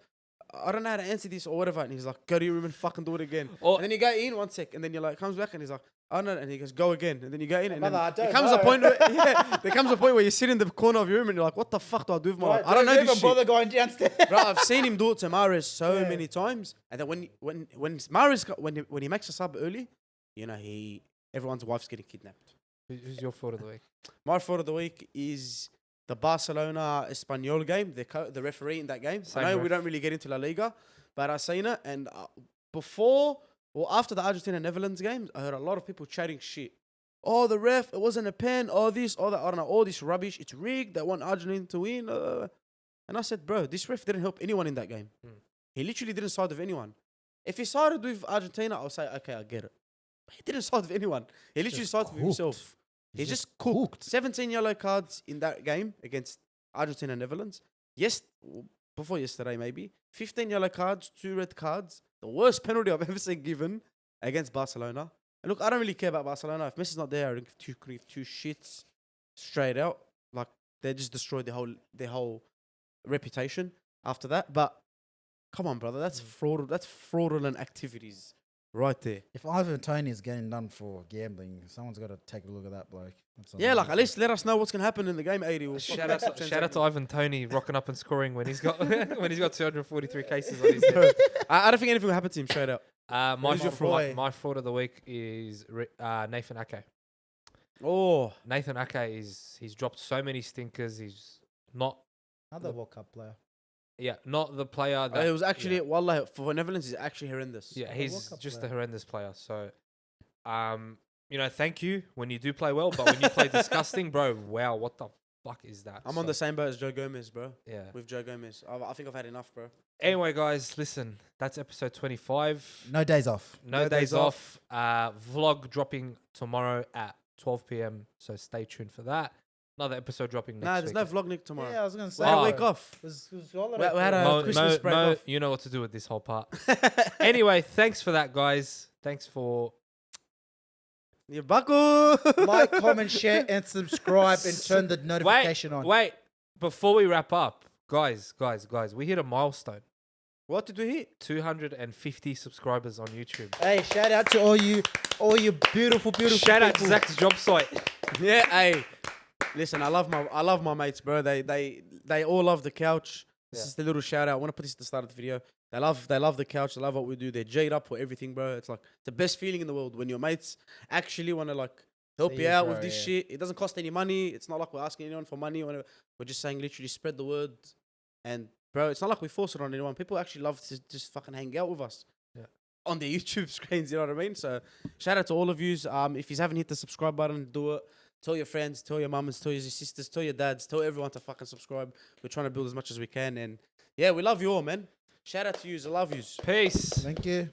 I don't know how to answer this or whatever, and he's like, go to your room and fucking do it again. Or- And then you go in 1 sec, and then you're like, comes back and he's like, oh no, and he goes, go again, and then you go in, and then Brother, I there don't comes a know. point where there comes a point where you sit in the corner of your room and you're like, what the fuck do I do with my life? I don't know even this shit. bother going downstairs. Bro, I've seen him do it to Mahrez so Yeah. many times, and then when Mahrez when he makes a sub early, you know everyone's wife's getting kidnapped. Who's your thought of the week? My thought of the week is the Barcelona Espanyol game. The referee in that game. Same I know we ref. don't really get into La Liga, but I seen it, and before or after the Argentina Netherlands games, I heard a lot of people chatting shit. Oh, the ref, it wasn't a pen. Oh, this, oh that, I don't know, all this rubbish. It's rigged. They want Argentina to win. And I said, bro, this ref didn't help anyone in that game. He literally didn't side with anyone. If he sided with Argentina, I'll say, okay, I get it. But he didn't side with anyone. He literally Just sided with cooked. himself. He just cooked. 17 yellow cards in that game against Argentina and Netherlands. Yes, before yesterday maybe. 15 yellow cards, 2 red cards. The worst penalty I've ever seen given against Barcelona. And look, I don't really care about Barcelona. If Messi's not there, I don't give two shits straight out. Like, they just destroyed their whole reputation after that. But come on, brother, that's fraud. That's fraudulent activities right there. If Ivan Toney is getting done for gambling, someone's got to take a look at that bloke. That's all Yeah, I'm like gonna at say. least let us know what's gonna happen in the game. 80. We'll Shout out to Ivan Toney rocking up and scoring when he's got 243 cases on his head. Bro, I don't think anything will happen to him straight out. My Who's your boy? my fraud of the week is Nathan Ake. Oh, Nathan Ake he's dropped so many stinkers. He's not Another World Cup player. not the player that it was actually wallah for Netherlands. It's actually horrendous. yeah, Another World he's Cup just a player. horrendous player. So, thank you when you do play well, but when you play disgusting, bro, wow, what the fuck is that? I'm on the same boat as Joe Gomez, bro. yeah. With Joe Gomez, I think I've had enough, bro. Anyway, guys, listen, that's episode 25. No days off. No days off. Vlog dropping tomorrow at 12 p.m. So stay tuned for that. Another episode dropping next Nah, week. there's no vlog Nick tomorrow. Yeah, I was going to say. We had a Oh. week off. It was holiday We had period. a Christmas break off. You know what to do with this whole part. Anyway, thanks for that, guys. Thanks for You buckle. Like, comment, share, and subscribe, and turn the notification on. Wait, before we wrap up, guys, we hit a milestone. What did we hit? 250 subscribers on YouTube. Hey, shout out to all you beautiful Shout out to people. Zach's job site. Yeah, hey. Listen, I love my mates, bro. They all love the couch. This Yeah. is the little shout out. I want to put this at the start of the video. They love the couch. They love what we do. They're J'd up for everything, bro. It's like the best feeling in the world when your mates actually want to like help See you you, out bro, with this yeah. shit. It doesn't cost any money. It's not like we're asking anyone for money or whatever. We're just saying literally spread the word. And bro, it's not like we force it on anyone. People actually love to just fucking hang out with us. Yeah. On their YouTube screens, you know what I mean? So shout out to all of you. If you haven't hit the subscribe button, do it. Tell your friends, tell your mums, tell your sisters, tell your dads, tell everyone to fucking subscribe. We're trying to build as much as we can. And yeah, we love you all, man. Shout out to yous. I love yous. Peace. Thank you.